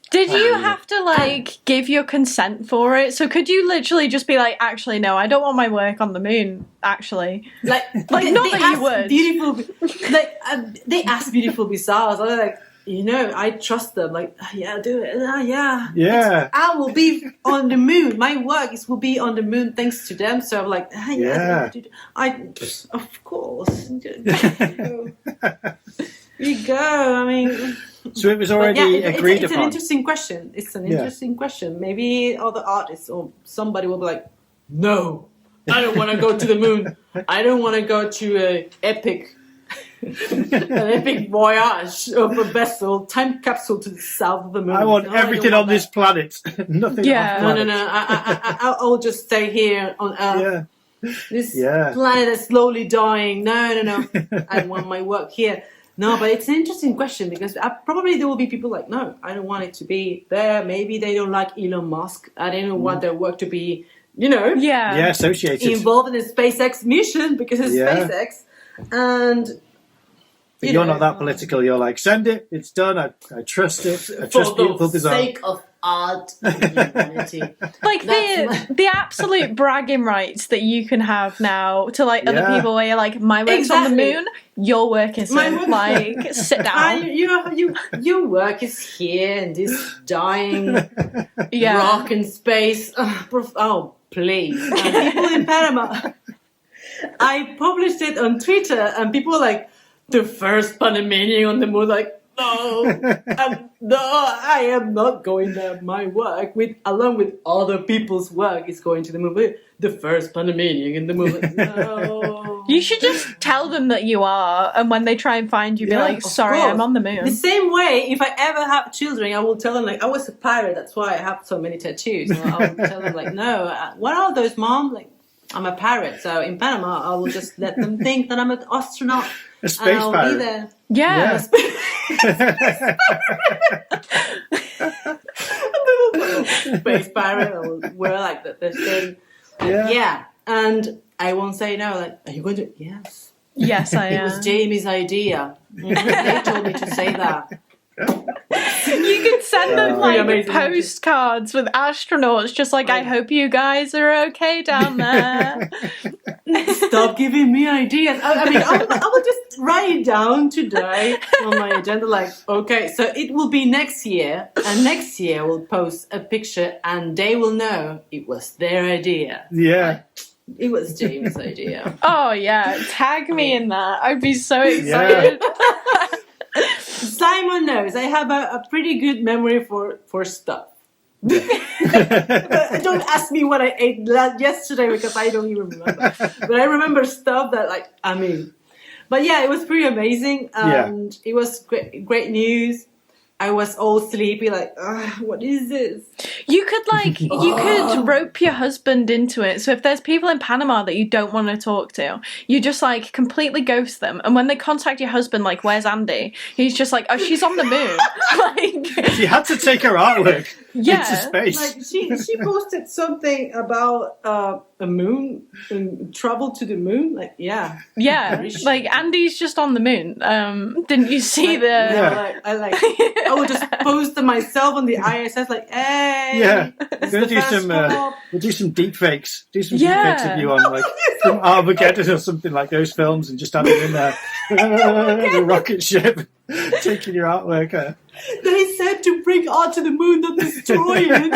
Did you have to give your consent for it? So could you literally just be like, actually, no, I don't want my work on the moon. Actually, not that you would. They asked Beautiful Bizarre. So they're like, I trust them. Like, yeah, do it. Yeah. Yeah. I will be on the moon. My work will be on the moon thanks to them. So I'm like, yeah. Of course. You go. I mean. So it was already agreed it's upon. An interesting question. It's an interesting question. Maybe other artists or somebody will be like, no, I don't want to go to the moon. I don't want to go to an epic voyage of a vessel, time capsule to the south of the moon. I want everything on this planet. Nothing off planet. No. I'll just stay here on Earth. Yeah. This planet is slowly dying. No. I want my work here. No, but it's an interesting question because probably there will be people like, no, I don't want it to be there. Maybe they don't like Elon Musk. I don't want their work to be, associated. Involved in a SpaceX mission because it's SpaceX. And but you're not that political. You're like, send it. It's done. I trust it. I trust Beautiful Bizarre. For the sake of art and humanity. Like the absolute bragging rights that you can have now to other people where you're like, my work's on the moon, your work isn't. Like, sit down. Your work is here in this dying rock in space. Oh, please. And people in Panama. I published it on Twitter and people were like, the first Panamanian on the moon, like, no, I am not going there. My work, along with other people's work, is going to the moon. The first Panamanian in the moon, like, no. You should just tell them that you are, and when they try and find you, be like, sorry, I'm on the moon. The same way, if I ever have children, I will tell them, like, I was a pirate, that's why I have so many tattoos. So I will tell them, like, no, what are those, Mom? Like, I'm a pirate, so in Panama, I will just let them think that I'm an astronaut. A space pirate. Be there. Yeah. Space pirate, or wear like the thing. Yeah. And I won't say no. Like, are you going to? Yes. Yes, I am. It was Jamie's idea. They told me to say that. You could send them postcards with astronauts, just like, I hope you guys are okay down there. Stop giving me ideas. I mean, I will just write it down today on my agenda. Like, okay, so it will be next year, and next year we'll post a picture, and they will know it was their idea. Yeah. It was James' idea. Oh yeah, tag me in that. I'd be so excited. Simon knows I have a pretty good memory for stuff. But don't ask me what I ate yesterday because I don't even remember. But I remember stuff that, like, I mean, but yeah, it was pretty amazing, and it was great news. I was all sleepy, like, what is this? You could rope your husband into it. So if there's people in Panama that you don't want to talk to, you just like completely ghost them. And when they contact your husband, like, where's Andi? He's just like, oh, she's on the moon. Like, she had to take her artwork into space. Like she posted something about a moon and travel to the moon. Like, yeah, like Andy's just on the moon. Didn't you see I would just post myself on the ISS, like, hey. Yeah, we'll do some deep fakes. Do some deep fakes of you on, like, from Armageddon or something like those films, and just have it in there. The rocket ship taking your artwork. They said to bring art to the moon, not destroy it.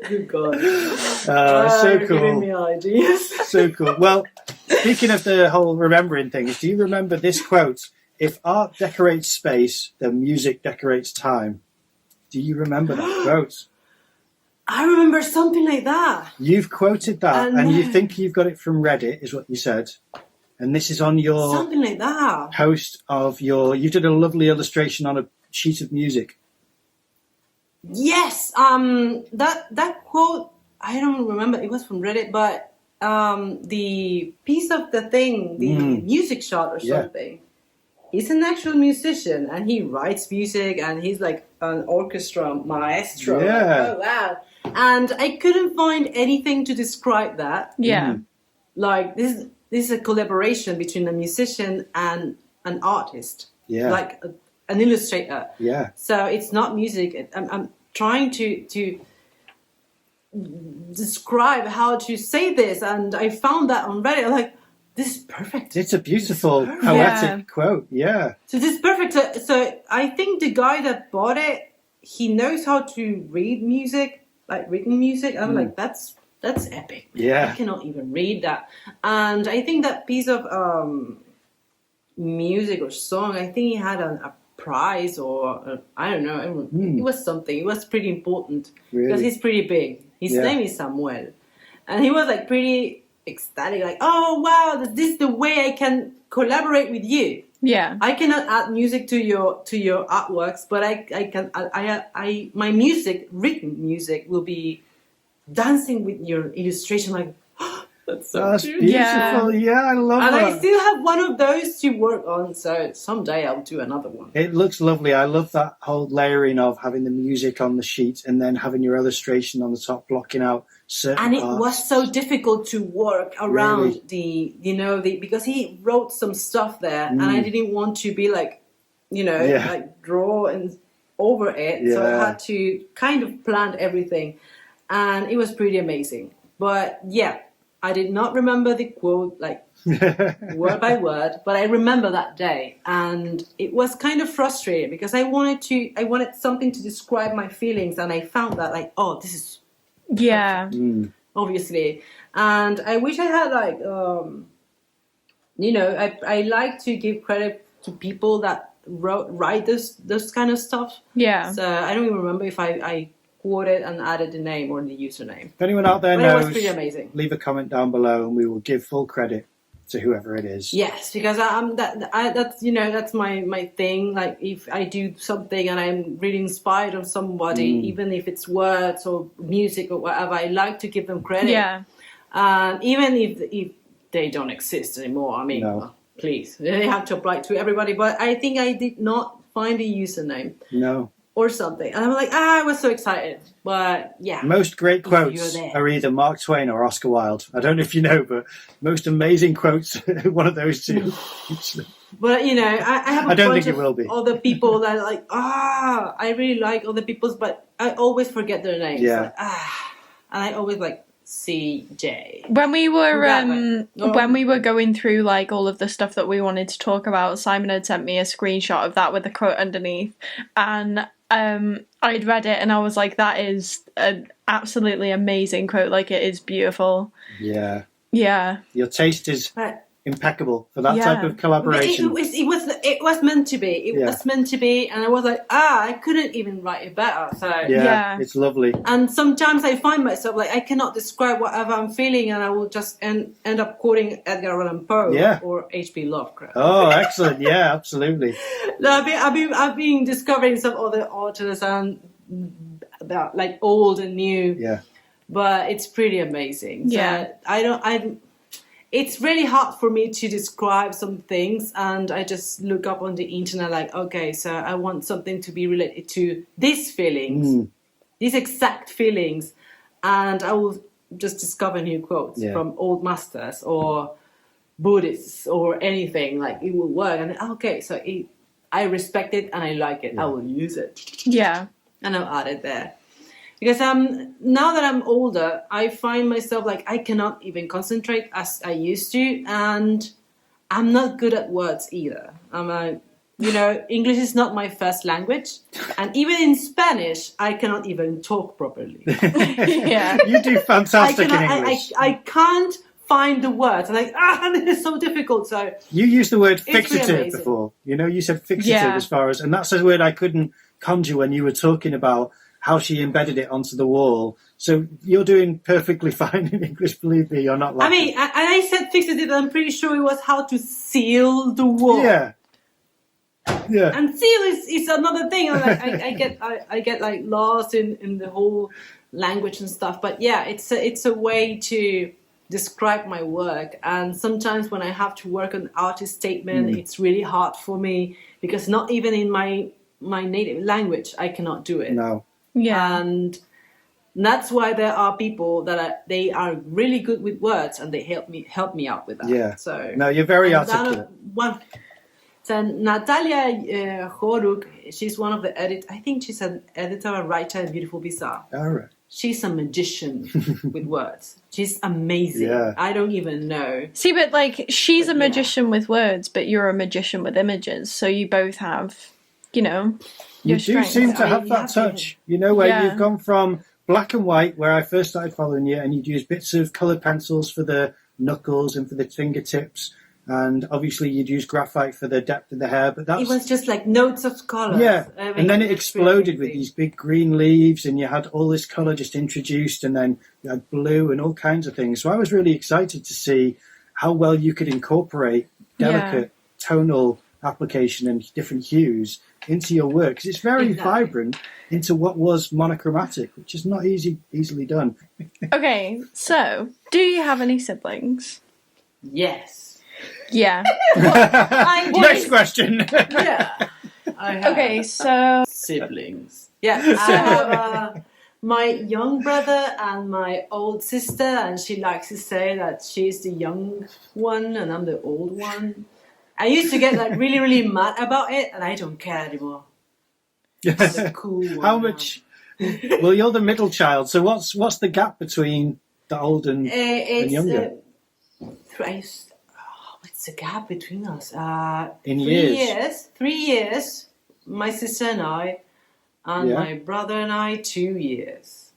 Good God. So cool. Giving me ideas. So cool. Well, speaking of the whole remembering things, do you remember this quote? If art decorates space, then music decorates time. Do you remember that quote? I remember something like that. You've quoted that, and you think you've got it from Reddit, is what you said. And this is on your something like that post of your. You did a lovely illustration on a sheet of music. Yes, that quote, I don't remember. It was from Reddit, but the piece of the thing, the music shot or something. He's an actual musician, and he writes music, and he's like an orchestra maestro. Yeah. Like, oh wow! And I couldn't find anything to describe that. Yeah. Like this is a collaboration between a musician and an artist. Yeah. Like an illustrator. Yeah. So it's not music. I'm trying to describe how to say this, and I found that on Reddit. I'm like, this is perfect. It's a beautiful poetic quote. Yeah. So this is perfect. So I think the guy that bought it, he knows how to read music, like written music. I'm like, that's epic. Yeah. I cannot even read that. And I think that piece of music or song, I think he had a prize or I don't know. It was something. It was pretty important because he's pretty big. His name is Samuel, and he was like pretty ecstatic, like, oh wow, this is the way I can collaborate with you. Yeah, I cannot add music to your artworks, but I my music, written music, will be dancing with your illustration. Like, that's beautiful. Yeah, I love and that. I still have one of those to work on, so someday I'll do another one. It looks lovely. I love that whole layering of having the music on the sheet and then having your illustration on the top, blocking out certain And it parts. was so difficult to work around because he wrote some stuff there, and I didn't want to be like, like draw and over it. So I had to kind of plan everything, and it was pretty amazing. But yeah, I did not remember the quote like word by word, but I remember that day, and it was kind of frustrating because I wanted something to describe my feelings, and I found that like, oh, this is obviously, and I wish I had like I like to give credit to people that write this kind of stuff. Yeah. So I don't even remember if I quoted and added the name or the username. If anyone out there But it was knows, pretty amazing. leave a comment down below, and we will give full credit to whoever it is. Yes, because that's my thing. Like if I do something and I'm really inspired of somebody, even if it's words or music or whatever, I like to give them credit. Yeah. Even if they don't exist anymore. I mean, please, they have to apply to everybody. But I think I did not find a username. No. Or something. And I'm like, I was so excited. But yeah. Most great quotes are either Mark Twain or Oscar Wilde. I don't know if you know, but most amazing quotes are one of those two. But I have a don't bunch think it will be. of other people that are like, I really like other people's, but I always forget their names. Yeah. Like, and I always like CJ. When we were That way. when we were going through like all of the stuff that we wanted to talk about, Simon had sent me a screenshot of that with the quote underneath, and I'd read it and I was like, that is an absolutely amazing quote. Like, it is beautiful. Yeah. Yeah. Your taste is impeccable for that Yeah. type of collaboration. It was meant to be. It was meant to be, and I was like, I couldn't even write it better. So Yeah. It's lovely. And sometimes I find myself like I cannot describe whatever I'm feeling, and I will just end up quoting Edgar Allan Poe or H.P. Lovecraft. Oh, excellent! Yeah, absolutely. I've been discovering some other authors and about like old and new. Yeah. But it's pretty amazing. Yeah. So it's really hard for me to describe some things, and I just look up on the internet like, okay, so I want something to be related to these feelings, these exact feelings, and I will just discover new quotes from old masters or Buddhists or anything. Like, it will work, and okay, so I respect it and I like it. I will use it. Yeah. And I'll add it there. Because now that I'm older, I find myself like I cannot even concentrate as I used to, and I'm not good at words either. English is not my first language, and even in Spanish, I cannot even talk properly. Yeah. You do fantastic in English. I can't find the words. I'm like, this is so difficult. So you used the word really fixative amazing. before. You said fixative and that's a word I couldn't conjure when you were talking about how she embedded it onto the wall. So you're doing perfectly fine in English, believe me, you're not laughing. I said fixative, I'm pretty sure it was how to seal the wall. Yeah. Yeah. And seal is another thing. I get like lost in the whole language and stuff. But yeah, it's a way to describe my work. And sometimes when I have to work on artist statement, it's really hard for me because not even in my native language I cannot do it. No. Yeah. And that's why there are people that they are really good with words, and they help me out with that. Yeah. So no, you're very articulate. So Natalia Horuk, she's one of the I think she's an editor and writer in Beautiful Bizarre. All right. She's a magician with words. She's amazing. Yeah. I don't even know. See, but like, she's a magician with words, but you're a magician with images. So you both have, You do seem to have that touch, where you've gone from black and white, where I first started following you, and you'd use bits of coloured pencils for the knuckles and for the fingertips, and obviously you'd use graphite for the depth of the hair, but It was just like notes of colours. Yeah, and then it exploded with these big green leaves, and you had all this colour just introduced, and then you had blue and all kinds of things. So I was really excited to see how well you could incorporate delicate tonal application and different hues into your work, because it's very vibrant into what was monochromatic, which is not easily done. Okay, so do you have any siblings? Yes. Yeah. Next question. Yeah. I have Okay, so siblings. Yeah, I have my young brother and my old sister, and she likes to say that she's the young one and I'm the old one. I used to get like really, really mad about it, and I don't care anymore. I'm the cool one. How much? Well, you're the middle child, so what's the gap between the old and younger? What's the gap between us? In 3 years? 3 years. My sister and I, and my brother and I, 2 years.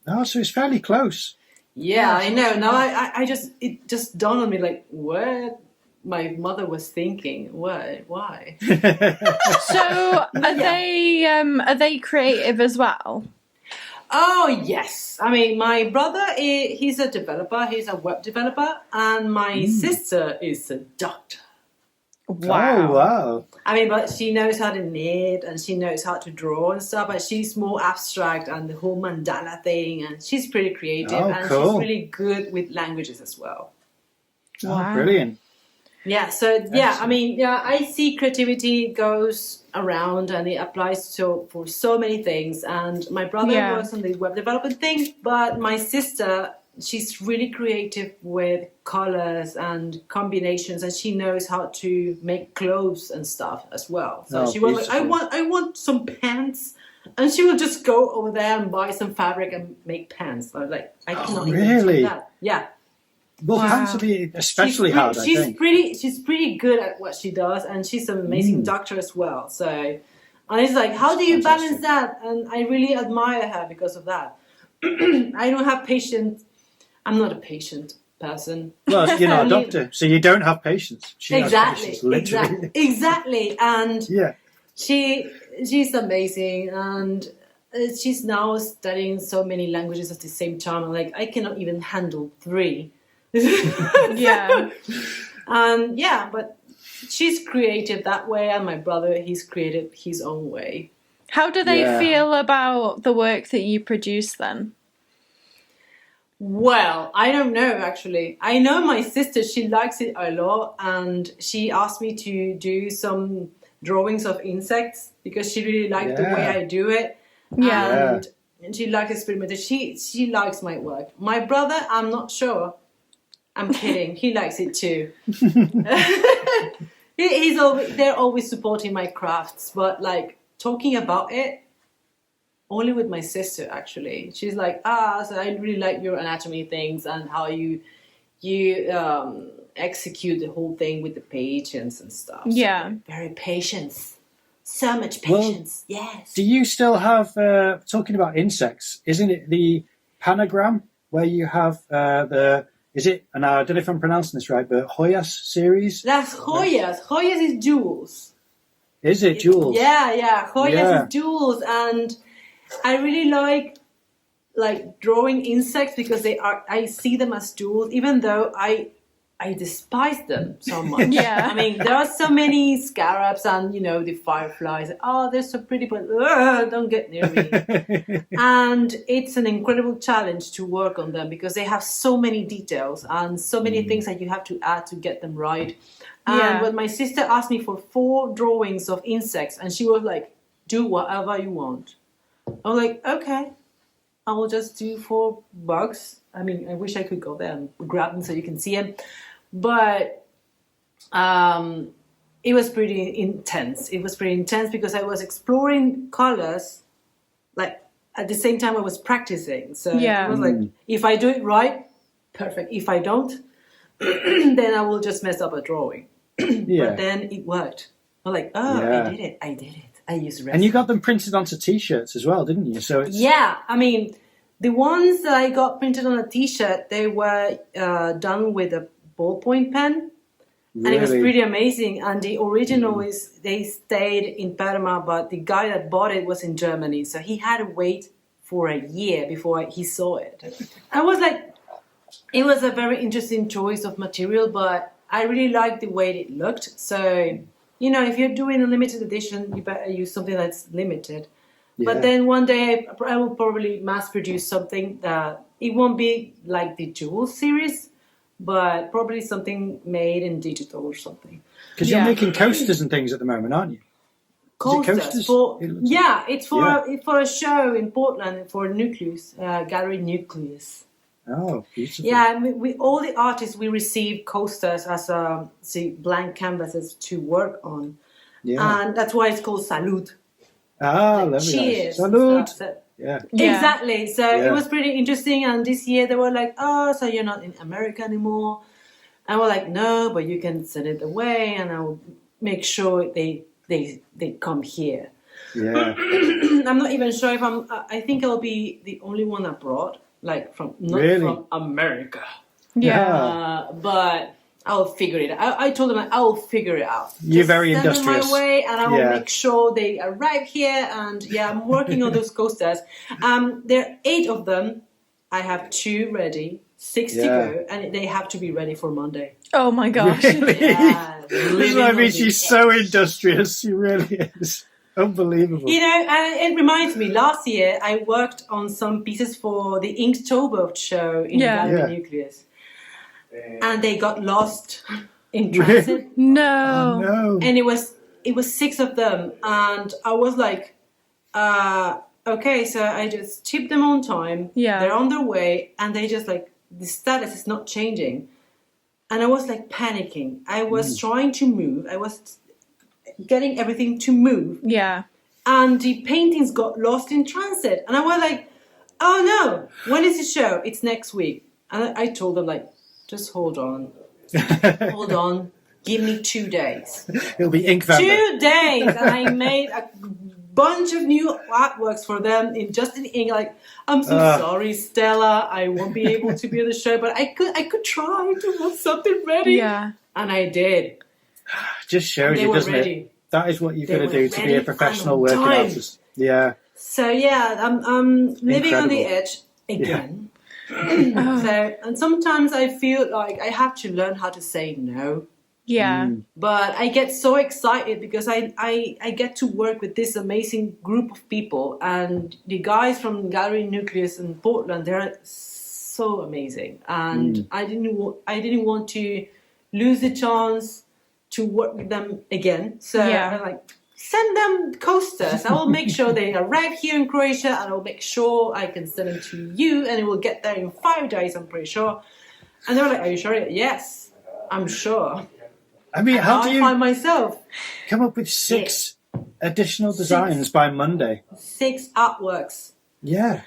Oh, so it's fairly close. Yeah, I know. Now it just dawned on me, like, what my mother was thinking. What? Why? So are they creative as well? Oh yes. I mean, my brother he's a developer. He's a web developer, and my sister is a doctor. Wow. Oh, wow. I mean, but she knows how to knit and she knows how to draw and stuff, but she's more abstract and the whole mandala thing, and she's pretty creative, and cool. she's really good with languages as well. Wow. Oh, brilliant. Yeah, so yeah, I mean, yeah, I see creativity goes around and it applies for so many things. And my brother works on the web development thing, but my sister, she's really creative with colors and combinations, and she knows how to make clothes and stuff as well. So she was like, I want some pants And she will just go over there and buy some fabric and make pants. I was like, I cannot even really? do that. Yeah. Well, pants would be especially hard, I think. She's pretty good at what she does, and she's an amazing doctor as well. So, and it's like, how do you balance that? And I really admire her because of that. I don't have patience. I'm not a patient person. Well, you're not a doctor, so you don't have patience. She has patience, literally. Exactly. And yeah. She's amazing, and she's now studying so many languages at the same time. Like, I cannot even handle 3. Yeah. But she's creative that way, and my brother, he's creative his own way. How do they feel about the work that you produce then? Well, I don't know, actually. I know my sister, she likes it a lot, and she asked me to do some drawings of insects because she really liked the way I do it. Yeah. And she likes experimenting. She likes my work. My brother, I'm not sure. I'm kidding. He likes it too. They're always supporting my crafts, but like talking about it, only with my sister, actually. She's like, so I really like your anatomy things and how you execute the whole thing with the patience and stuff. Yeah. So very patience. So much patience. Well, yes. Do you still have, talking about insects, isn't it the panagram where you have and I don't know if I'm pronouncing this right, but Hoyas series? That's Hoyas. Hoyas is jewels. Is it jewels? Yeah. Hoyas is jewels, and I really like drawing insects because I see them as jewels, even though I despise them so much. Yeah. I mean, there are so many scarabs and, the fireflies. Oh, they're so pretty, but don't get near me. And it's an incredible challenge to work on them because they have so many details and so many things that you have to add to get them right. And when my sister asked me for 4 drawings of insects, and she was like, do whatever you want. I was like, okay, I will just do 4 bugs. I mean, I wish I could go there and grab them so you can see them. But it was pretty intense. It was pretty intense because I was exploring colors, like at the same time I was practicing. So it was like, if I do it right, perfect. If I don't, then I will just mess up a drawing. But then it worked. I'm like, I did it. I used resin. And you got them printed onto T-shirts as well, didn't you? So it's... Yeah, I mean, the ones that I got printed on a T-shirt, they were done with a ballpoint pen. Really? And it was pretty amazing. And the original they stayed in Panama, but the guy that bought it was in Germany. So he had to wait for a year before he saw it. I was like, it was a very interesting choice of material, but I really liked the way it looked. So, if you're doing a limited edition, you better use something that's limited. Yeah. But then one day I will probably mass produce something that it won't be like the Jewel series, but probably something made in digital or something. Because you're making coasters and things at the moment, aren't you? Coasters? It's for a show in Portland for Nucleus, Gallery Nucleus. Oh, beautiful. Yeah, we all the artists, we receive coasters as blank canvases to work on. Yeah. And that's why it's called Salud. Ah, lovely. Cheers. Salud. Yeah. Exactly. So it was pretty interesting. And this year they were like, so you're not in America anymore. And we're like, no, but you can send it away and I'll make sure they come here. Yeah. I'm not even sure if I think I'll be the only one abroad, like from America. Yeah. But I'll figure it out. I told them I'll figure it out. You're very industrious. Send them my way, and I will make sure they arrive here. And I'm working on those coasters. There are 8 of them. I have 2 ready, 6 to go, and they have to be ready for Monday. Oh my gosh! Really? Yeah, this is what I mean. She's so industrious. She really is. Unbelievable. And it reminds me, last year I worked on some pieces for the Inktober show in Gallery Nucleus. And they got lost in transit. No. Oh, no. And it was 6 of them. And I was like, okay, so I just shipped them on time. Yeah. They're on their way. And they just like, the status is not changing. And I was like panicking. I was trying to move. I was getting everything to move. Yeah. and the paintings got lost in transit. And I was like, oh no, when is the show? It's next week. And I told them, like, just hold on. Hold on. Give me 2 days. It'll be Inkvember. 2 days. And I made a bunch of new artworks for them in ink. Like, I'm so sorry, Stella. I won't be able to be on the show, but I could try to have something ready. Yeah. And I did. Just shows you, doesn't it? That is what you've got to do to be a professional working artist. Yeah. So yeah, I'm living on the edge again. So, and sometimes I feel like I have to learn how to say no. Yeah. But I get so excited because I get to work with this amazing group of people, and the guys from Gallery Nucleus in Portland, they're so amazing, and I didn't want to lose the chance to work with them again. So I'm like, send them coasters. I will make sure they arrive here in Croatia, and I'll make sure I can send them to you, and it will get there in 5 days, I'm pretty sure. And they were like, are you sure? Yes, I'm sure. I mean, how do you find myself come up with 6 additional designs by Monday? 6 artworks. Yeah.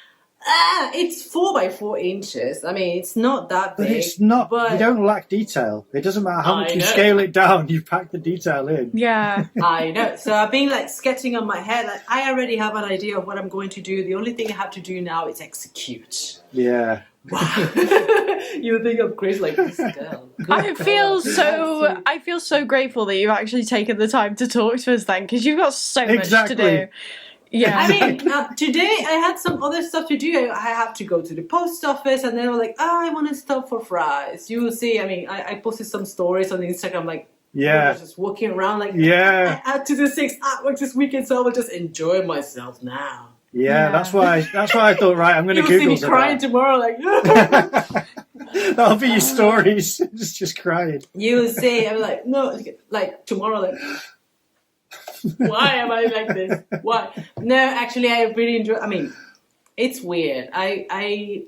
It's 4 by 4 inches. I mean, it's not that big. But it's not. But you don't lack detail. It doesn't matter how much you scale it down. You pack the detail in. Yeah. I know. So I've been like sketching on my head. Like, I already have an idea of what I'm going to do. The only thing I have to do now is execute. Yeah. You think I'm crazy like this girl. I feel so grateful that you've actually taken the time to talk to us then, because you've got so much to do. Yeah. I mean, today I had some other stuff to do. I have to go to the post office, and then I was like, I want to stop for fries. You will see. I mean, I posted some stories on Instagram, like, I was just walking around, like, I had to do 6 artworks this weekend, so I will just enjoy myself now. Yeah, that's why I thought, right, I'm going to Google You'll see me crying tomorrow, like. That'll be your stories. just crying. You will see. I'm like, no, like tomorrow, like. Why am I like this? Why? No, actually, I really enjoy. I mean, it's weird. I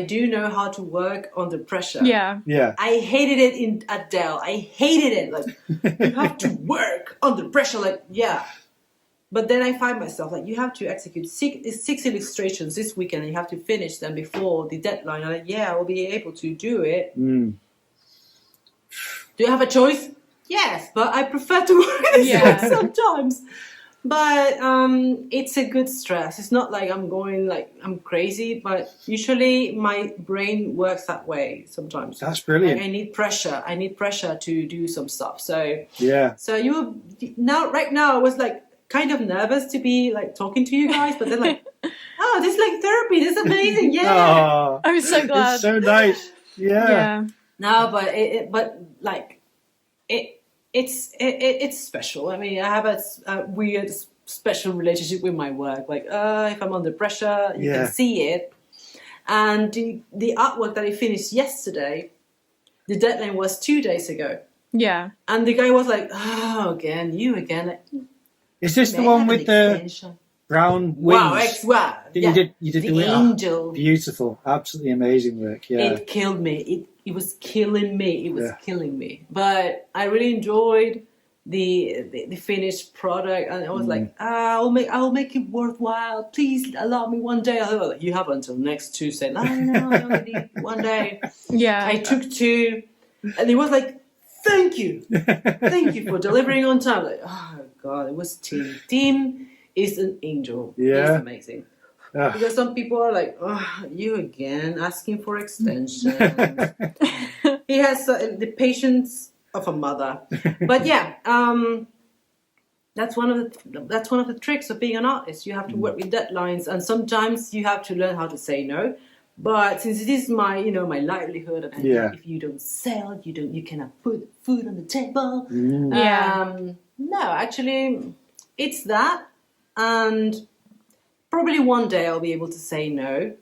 do know how to work under pressure. Yeah. I hated it in Adele. I hated it. Like, you have to work under pressure. Like, yeah. But then I find myself like, you have to execute 6 illustrations this weekend, and you have to finish them before the deadline. I'm like, I will be able to do it. Do you have a choice? Yes, but I prefer to work this way sometimes. But it's a good stress. It's not like I'm going like I'm crazy, but usually my brain works that way sometimes. That's brilliant. Like, I need pressure. I need pressure to do some stuff. So So right now I was like kind of nervous to be like talking to you guys, but then like, oh, this is like therapy. This is amazing. Yeah. Oh, I'm so glad. It's so nice. Yeah. No, but it's special. I mean, I have a weird special relationship with my work. Like, if I'm under pressure, you can see it. And the artwork that I finished yesterday, the deadline was 2 days ago. Yeah. And the guy was like, oh, you again. Is this the one with the brown wings? Wow. You did the angel. Beautiful. Absolutely amazing work. Yeah. It killed me. It was killing me. It was killing me. But I really enjoyed the finished product, and I was like, I'll make it worthwhile. Please allow me one day. I thought, you have until next Tuesday. No, I only need 1 day. Yeah. I took 2, and it was like, thank you for delivering on time. Like, oh God, it was Tim. Tim is an angel. Yeah. He's amazing. Because some people are like, oh, you again, asking for extension. He has the patience of a mother. But that's one of the tricks of being an artist. You have to work with deadlines, and sometimes you have to learn how to say no. But since it is my livelihood, and if you don't sell, you cannot put food on the table. No, actually, it's that, and probably one day I'll be able to say no.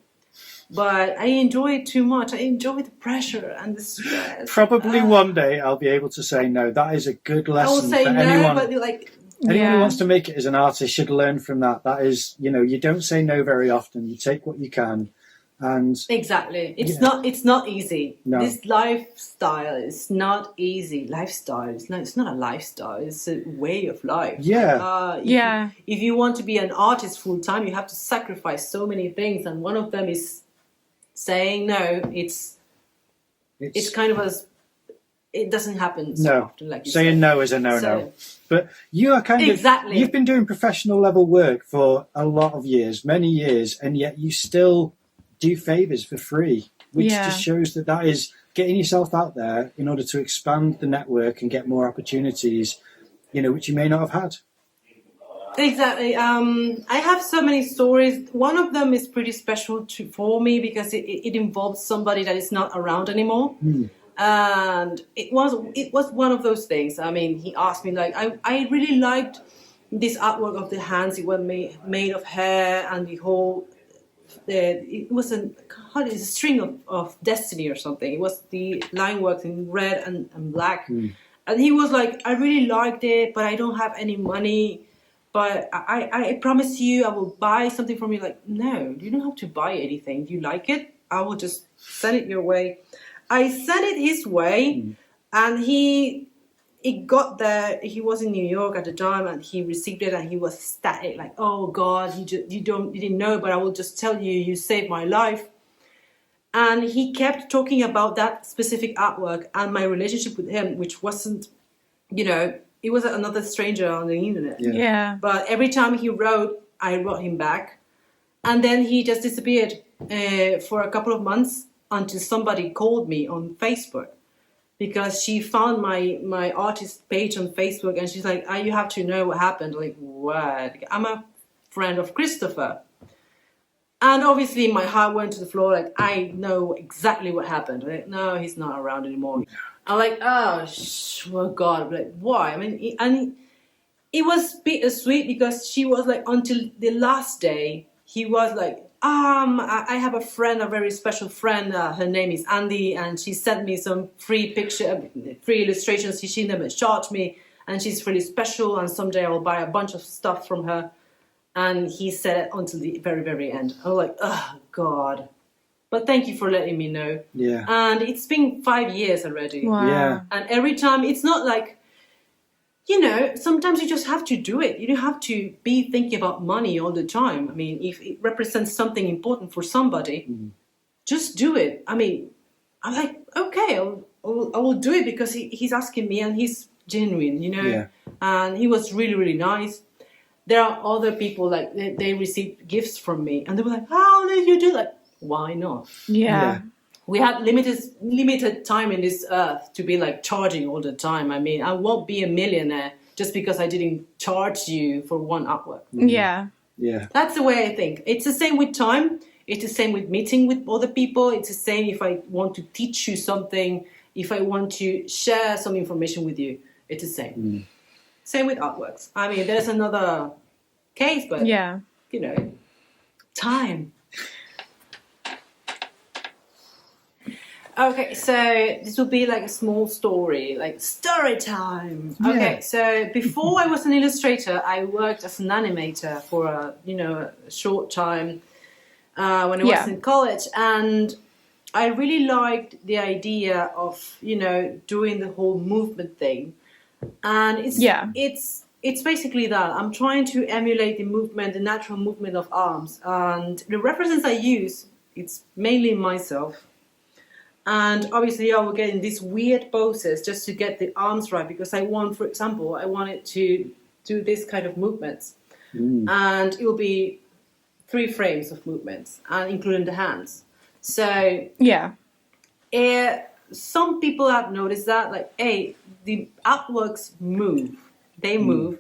But I enjoy it too much. I enjoy the pressure and the stress. Probably one day I'll be able to say no. That is a good lesson for anyone. But like, anyone who wants to make it as an artist should learn from that. That is, you don't say no very often. You take what you can. And Exactly. Yeah. It's not easy. No. This lifestyle is not easy. Lifestyle. It's not a lifestyle. It's a way of life. Yeah. If you want to be an artist full time, you have to sacrifice so many things, and one of them is saying no. It's kind of it doesn't happen so often. Like you saying said. no is a no. But you are kind Exactly. of, you've been doing professional level work for a lot of years, many years, and yet you still do favours for free, which just shows that is getting yourself out there in order to expand the network and get more opportunities, which you may not have had. Exactly. I have so many stories. One of them is pretty special for me because it involves somebody that is not around anymore. And it was one of those things. I mean, he asked me, like, I really liked this artwork of the hands. It was made of hair, and the whole it was a string of destiny or something. It was the line work in red and black. And he was like, I really liked it, but I don't have any money. But I promise you, I will buy something from you. Like, no, you don't have to buy anything. Do you like it? I will just send it your way. I sent it his way, and it got there. He was in New York at the time, and he received it, and he was ecstatic, like, "Oh God, you didn't know, but I will just tell you, you saved my life." And he kept talking about that specific artwork and my relationship with him, which wasn't, it was another stranger on the internet. Yeah. But every time he wrote, I wrote him back, and then he just disappeared for a couple of months until somebody called me on Facebook. Because she found my artist page on Facebook, and she's like, you have to know what happened. Like, what? I'm a friend of Christopher. And obviously my heart went to the floor. Like, I know exactly what happened. Like, no, he's not around anymore. I'm like, oh God. Like, why? I mean, and it was bittersweet because she was like, until the last day, he was like, I have a friend, a very special friend. Her name is Andi, and she sent me some free illustrations. She never charged me, and she's really special. And someday I will buy a bunch of stuff from her. And he said it until the very, very end. I was like, oh God! But thank you for letting me know. Yeah. And it's been 5 years already. Wow. Yeah. And every time, it's not like, sometimes you just have to do it. You don't have to be thinking about money all the time. I mean, if it represents something important for somebody, just do it. I mean, I'm like, okay, I will do it because he's asking me, and he's genuine, Yeah. And he was really, really nice. There are other people, like, they received gifts from me, and they were like, how did you do that? Why not? Yeah. We had limited time in this earth to be like charging all the time. I mean, I won't be a millionaire just because I didn't charge you for one artwork. Yeah. Yeah. That's the way I think. It's the same with time. It's the same with meeting with other people. It's the same if I want to teach you something, if I want to share some information with you. It's the same. Same with artworks. I mean, there's another case, but, time. Okay, so this will be like a small story, like story time. Yeah. Okay, so before I was an illustrator, I worked as an animator for a short time when I was in college, and I really liked the idea of doing the whole movement thing, and it's basically that I'm trying to emulate the natural movement of arms, and the references I use, it's mainly myself. And obviously I will get in these weird poses just to get the arms right, because I wanted to do this kind of movements. And it will be 3 frames of movements, and including the hands. So some people have noticed that, like, hey, the artworks move. They move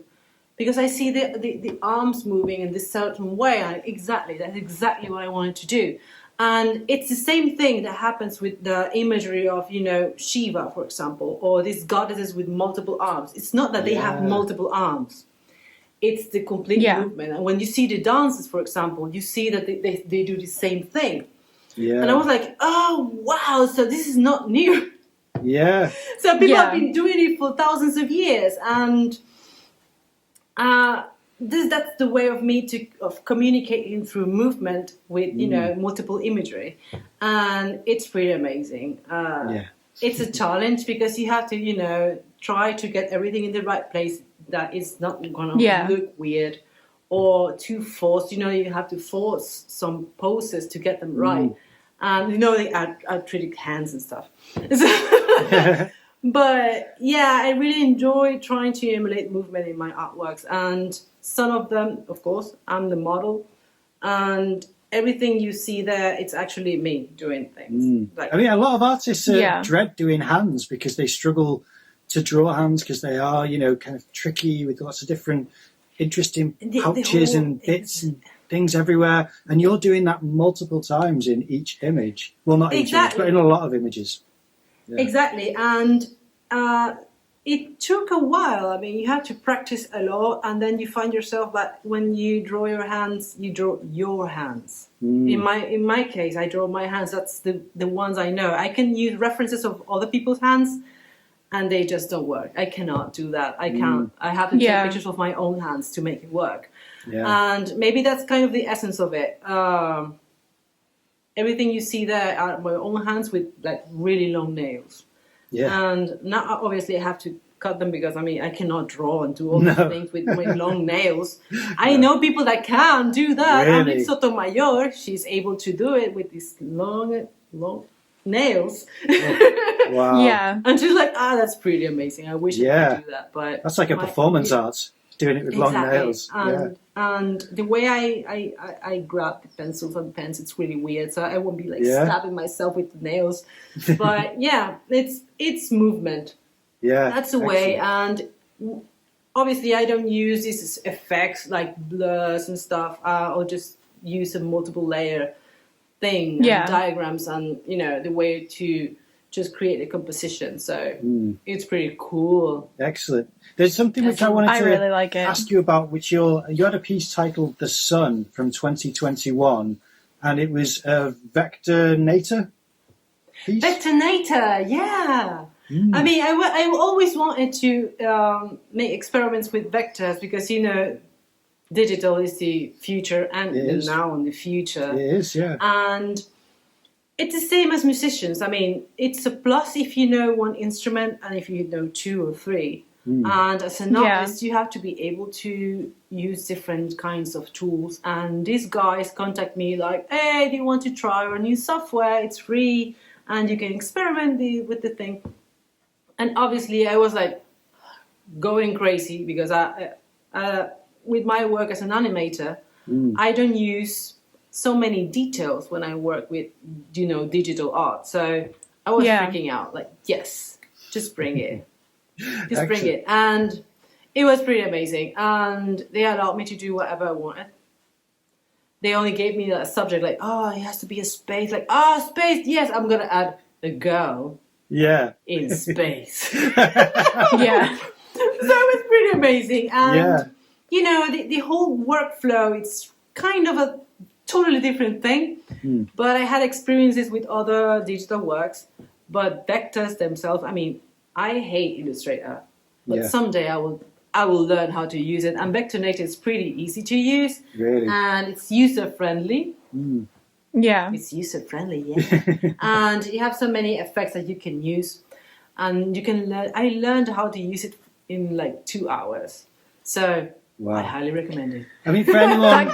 because I see the arms moving in this certain way. And that's exactly what I wanted to do. And it's the same thing that happens with the imagery of, Shiva, for example, or these goddesses with multiple arms. It's not that they have multiple arms. It's the complete movement. And when you see the dances, for example, you see that they do the same thing. Yeah. And I was like, oh, wow, so this is not new. Yeah. So people have been doing it for thousands of years. And that's the way of me of communicating through movement with multiple imagery, and it's pretty amazing. It's a challenge because you have to try to get everything in the right place that is not gonna look weird or too forced. You have to force some poses to get them right, and the arthritic hands and stuff. But yeah, I really enjoy trying to emulate movement in my artworks, and some of them, of course, I'm the model, and everything you see there, it's actually me doing things. I mean, a lot of artists dread doing hands because they struggle to draw hands because they are, kind of tricky with lots of different interesting pouches and bits and things everywhere. And you're doing that multiple times in each image. Well, not each image, but in a lot of images. Yeah. Exactly, and it took a while. I mean, you have to practice a lot, and then you find yourself that when you draw your hands, you draw your hands. In my case, I draw my hands. That's the ones I know. I can use references of other people's hands, and they just don't work. I cannot do that. I can't. I have to take pictures of my own hands to make it work. Yeah. And maybe that's kind of the essence of it. Everything you see there are my own hands with like really long nails. Yeah. And now obviously I have to cut them because I cannot draw and do all these things with long nails. I know people that can do that. Really? Andi Soto, she's able to do it with these long nails. Wow. Yeah. And she's like, that's pretty amazing. I wish I could do that. But that's like a performance art, doing it with long nails. And the way I grab the pencils and pens, it's really weird. So I won't be like stabbing myself with the nails. But yeah, it's movement. Yeah, that's the way. And obviously, I don't use these effects like blurs and stuff. I'll just use a multiple layer thing, and diagrams, and the way to just create a composition. So it's pretty cool. Excellent. There's something which I wanted to really like ask you about, which you had a piece titled "The Sun" from 2021, and it was a Vectornator piece. Vectornator, yeah. I mean, I always wanted to make experiments with vectors because digital is the future and the now and the future. It is, yeah. And it's the same as musicians. I mean, it's a plus if you know one instrument and if you know two or three. And as an artist, you have to be able to use different kinds of tools. And these guys contact me like, hey, do you want to try our new software? It's free and you can experiment with the thing. And obviously I was like going crazy because with my work as an animator, I don't use so many details when I work with, digital art. So I was freaking out, like, yes, just bring it. Just bring it. And it was pretty amazing. And they allowed me to do whatever I wanted. They only gave me a subject like, it has to be a space. Like, space, yes, I'm going to add a girl. Yeah. In space. Yeah. So it was pretty amazing. And, the whole workflow, it's kind of a totally different thing. But I had experiences with other digital works. But vectors themselves, I mean, I hate Illustrator. But someday I will learn how to use it. And Vectornator is pretty easy to use. Really? And it's user-friendly. Yeah. It's user-friendly, yeah. And you have so many effects that you can use. And you can learn. I learned how to use it in like 2 hours. So I highly recommend it. I mean, for anyone...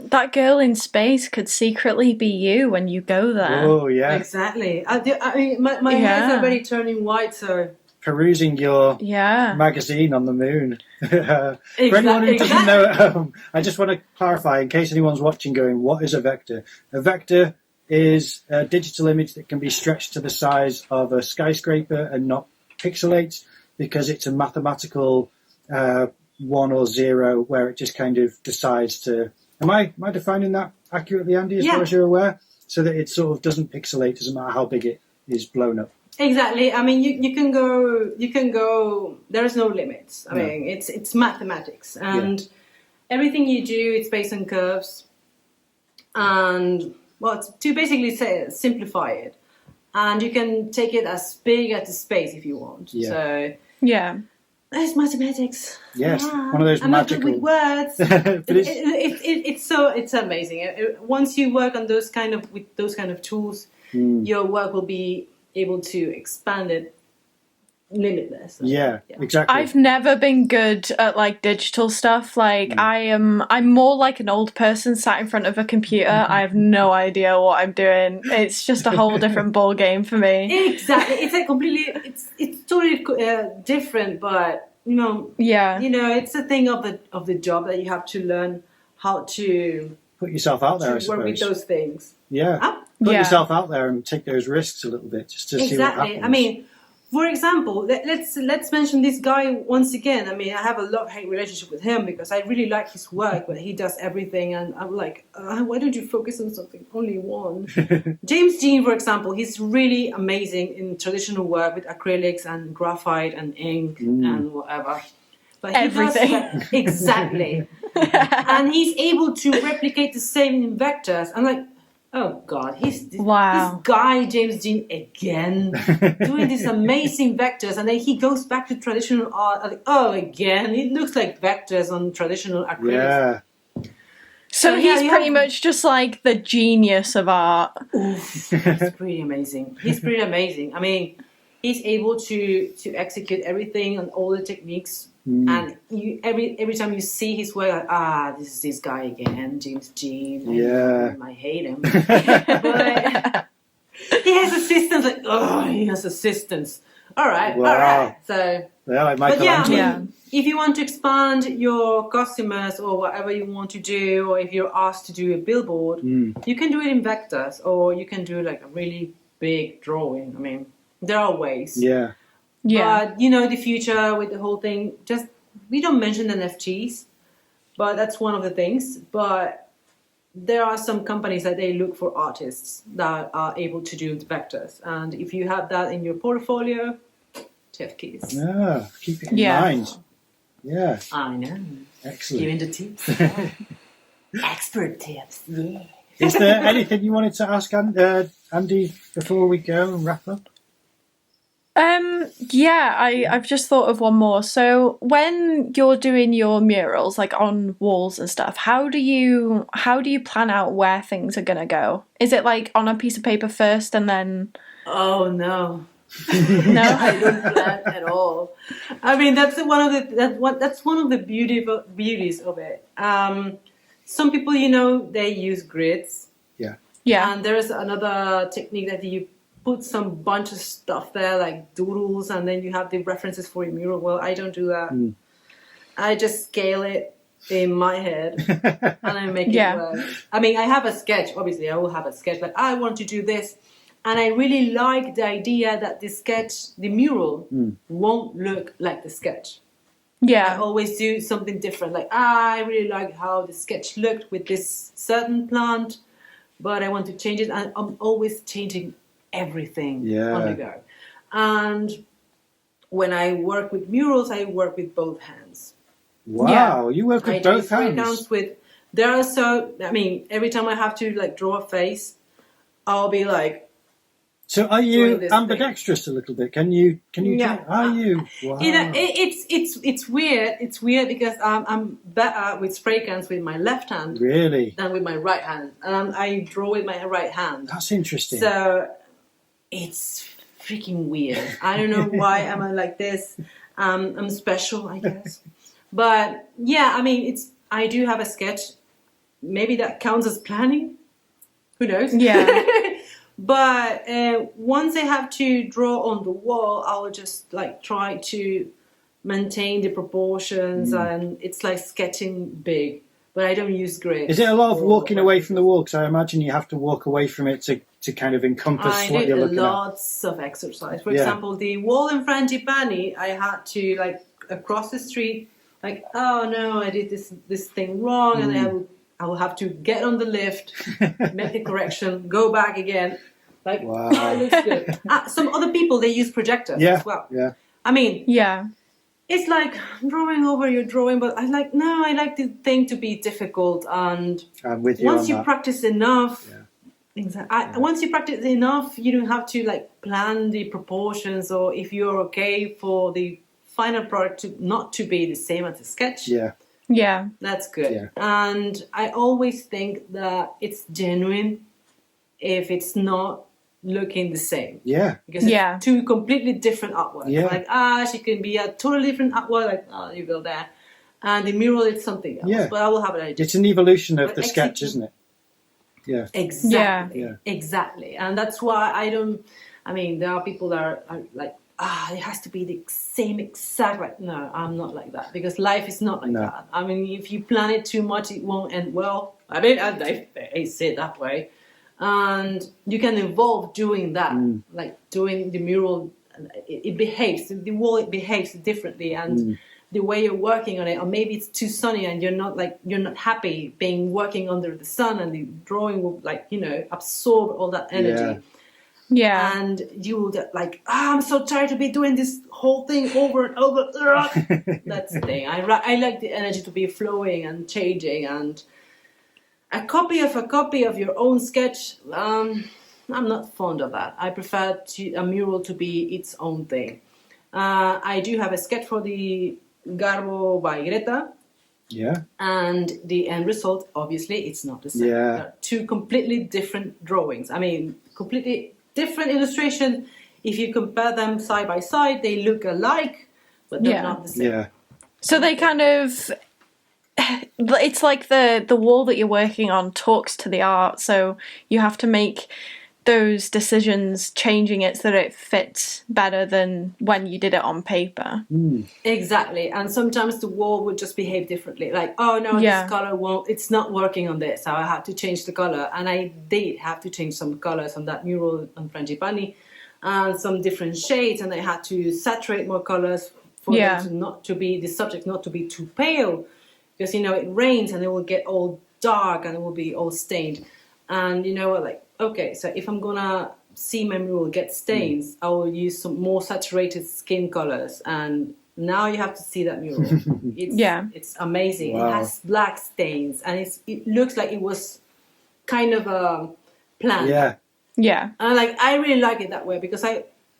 that girl in space could secretly be you when you go there. Oh, yeah. Exactly. I mean, my hands are already turning white, so... Perusing your magazine on the moon. For anyone who doesn't know at home, I just want to clarify, in case anyone's watching going, what is a vector? A vector is a digital image that can be stretched to the size of a skyscraper and not pixelate, because it's a mathematical 1 or 0 where it just kind of decides to... Am I defining that accurately, Andy, as far as you're aware? So that it sort of doesn't pixelate, doesn't matter how big it is blown up. Exactly. I mean, you can go. There is no limits. I mean, it's mathematics, and everything you do, it's based on curves. And to basically simplify it, and you can take it as big as the space if you want. Yeah. So It's mathematics. Yes, Yeah. one of those I'm magical. not good with words. But it's, It's amazing. Once you work on with those kind of tools, your work will be able to expand it limitless. yeah, exactly. I've never been good at like digital stuff. Like I'm more like an old person sat in front of a computer. I have no idea what I'm doing. It's just a whole different ball game for me. Exactly. It's a completely. It's totally different, but Yeah. it's a thing of the job that you have to learn how to Put yourself out there, I work with suppose. those things. Yeah. Huh? Put Yeah. yourself out there and take those risks a little bit just to see what Exactly. happens. I mean, for example, let's mention this guy once again. I mean, I have a love-hate relationship with him because I really like his work, but he does everything, and I'm like, why don't you focus on something? Only one. James Jean, for example, he's really amazing in traditional work with acrylics and graphite and ink and whatever. But he Everything. does exactly, and he's able to replicate the same in vectors. I'm like, oh God, this guy James Jean again doing these amazing vectors, and then he goes back to traditional art. I'm like, oh, again, it looks like vectors on traditional acrylics. Yeah. So he's pretty much just like the genius of art. Oof, he's pretty amazing. He's pretty amazing. I mean, he's able to execute everything and all the techniques. And you every time you see his work, like, this is this guy again, James Jean. Yeah. I hate him. But he has assistants. Like, he has assistants. All right, Wow. all right. So, Yeah, like but yeah, Michelangelo. if you want to expand your customers or whatever you want to do, or if you're asked to do a billboard, you can do it in vectors, or you can do like a really big drawing. I mean, there are ways. Yeah. Yeah. But, the future with the whole thing, we don't mention NFTs, but that's one of the things. But there are some companies that they look for artists that are able to do vectors. And if you have that in your portfolio, Jeff Keys. Yeah. Keep it in mind. Yeah. I know. Excellent. Giving the tips. Expert tips. Yeah. Is there anything you wanted to ask Andy before we go and wrap up? Yeah, I've just thought of one more. So when you're doing your murals, like on walls and stuff, how do you plan out where things are gonna go? Is it like on a piece of paper first and then? Oh no. No, I don't plan at all. I mean, that's one of the beauties of it. Some people, they use grids. yeah, And there's another technique that you put some bunch of stuff there, like doodles, and then you have the references for your mural. Well, I don't do that. I just scale it in my head and I make it work. I mean, I have a sketch. Obviously, I will have a sketch. Like, I want to do this. And I really like the idea that the mural, won't look like the sketch. I yeah, always do something different. Like, I really like how the sketch looked with this certain plant, but I want to change it. And I'm always changing everything on the go. And when I work with murals, I work with both hands. Wow, you work with both hands. Every time I have to like draw a face, I'll be like, so are you this ambidextrous a little bit? Can you? Yeah. Are you? Wow. It's weird. It's weird because I'm better with spray cans with my left hand Really? than with my right hand, and I draw with my right hand. That's interesting. So it's freaking weird. I don't know why I'm like this. I'm special, I guess. But yeah, I mean, I do have a sketch. Maybe that counts as planning. Who knows? Yeah. But once I have to draw on the wall, I'll just like try to maintain the proportions, and it's like sketching big. But I don't use grid. Is it a lot of walking away from the wall? Because I imagine you have to walk away from it to kind of encompass what you're looking at. Lots of exercise. For example, the wall in Frangipani, I had to like across the street, like, oh no, I did this thing wrong, and I will have to get on the lift, make the correction, go back again. Like, wow. It looks good. Some other people, they use projectors as well. Yeah. I mean, yeah. It's like drawing over your drawing, but I like the thing to be difficult. And I'm with you once on you that. practice enough, Yeah. once you practice enough, you don't have to like plan the proportions, or if you're okay for the final product not to be the same as the sketch. Yeah. Yeah. That's good. Yeah. And I always think that it's genuine if it's not looking the same. Yeah. Because it's Yeah. two completely different artworks. Yeah. Like, she can be a totally different artwork, like, you go there. And the mural is something else. Yeah. But I will have an idea. It's an evolution of But the sketch, execute- isn't it? Yeah. Exactly. Yeah. Exactly. And that's why there are people that are like, it has to be the same exact. Like, no, I'm not like that, because life is not like No. that. I mean, if you plan it too much, it won't end well. I mean, I say it that way. And you can evolve doing that, like doing the mural. It behaves, the wall, it behaves differently. And the way you're working on it, or maybe it's too sunny and you're not happy working under the sun, and the drawing will absorb all that energy. Yeah. And you will get like, I'm so tired to be doing this whole thing over and over. That's the thing. I like the energy to be flowing and changing. And a copy of your own sketch, I'm not fond of that. I prefer a mural to be its own thing. I do have a sketch for the Garbo by Greta. Yeah. And the end result, obviously, it's not the same. Yeah. They're two completely different drawings. I mean, completely different illustration. If you compare them side by side, they look alike, but they're not the same. Yeah. So they kind of, it's like the wall that you're working on talks to the art, so you have to make those decisions, changing it so that it fits better than when you did it on paper. Exactly. And sometimes the wall would just behave differently. Like, oh no, this color it's not working on this, so I have to change the color. And I did have to change some colors on that mural on Frangipani, and some different shades, and I had to saturate more colors for them the subject not to be too pale, because it rains and it will get all dark and it will be all stained. And okay, so if I'm gonna see my mural get stains, I will use some more saturated skin colors. And now you have to see that mural. It's amazing. Wow. It has black stains, and it looks like it was kind of a plan. Yeah. And I really like it that way, because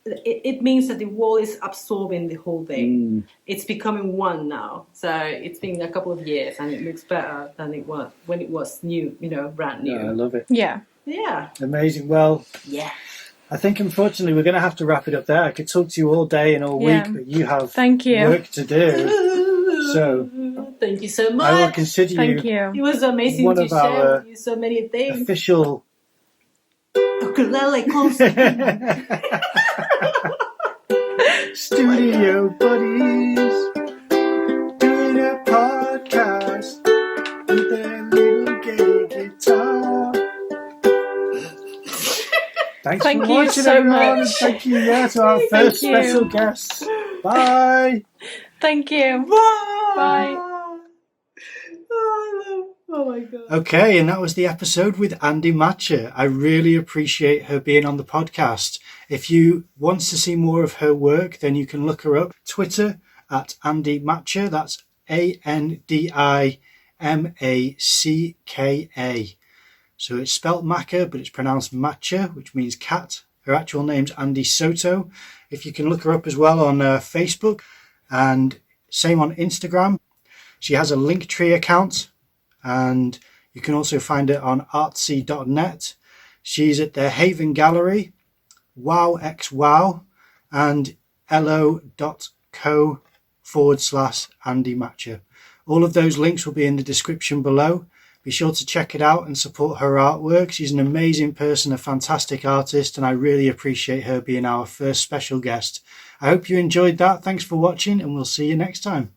it means that the wall is absorbing the whole thing. It's becoming one now. So it's been a couple of years, and it looks better than it was when it was new, brand new. I love it. Yeah. Yeah. Amazing. Well, Yeah. I think unfortunately we're going to have to wrap it up there. I could talk to you all day and all week, but you have work to do. So thank you so much. I will consider It was amazing one to of share our with you so many things. official Ukulele concert. studio buddies doing a podcast with their little gay guitar. Thanks Thank for you watching, so everyone. much. Thank you, to our first special guests. Bye. Thank you. Bye. Bye. Oh my god. Okay, and that was the episode with Andi Matcha. I really appreciate her being on the podcast. If you want to see more of her work, then you can look her up. Twitter at Andi Matcha. That's ANDIMACKA. So it's spelt Macca, but it's pronounced Matcha, which means cat. Her actual name's Andi Soto. If you can look her up as well on Facebook, and same on Instagram. She has a Linktree account, and you can also find it on artsy.net. She's at the Haven Gallery, wowxwow, and lo.co/Andi Matcha. All of those links will be in the description below. Be sure to check it out and support her artwork. She's an amazing person, a fantastic artist, and I really appreciate her being our first special guest. I hope you enjoyed that. Thanks for watching, and we'll see you next time.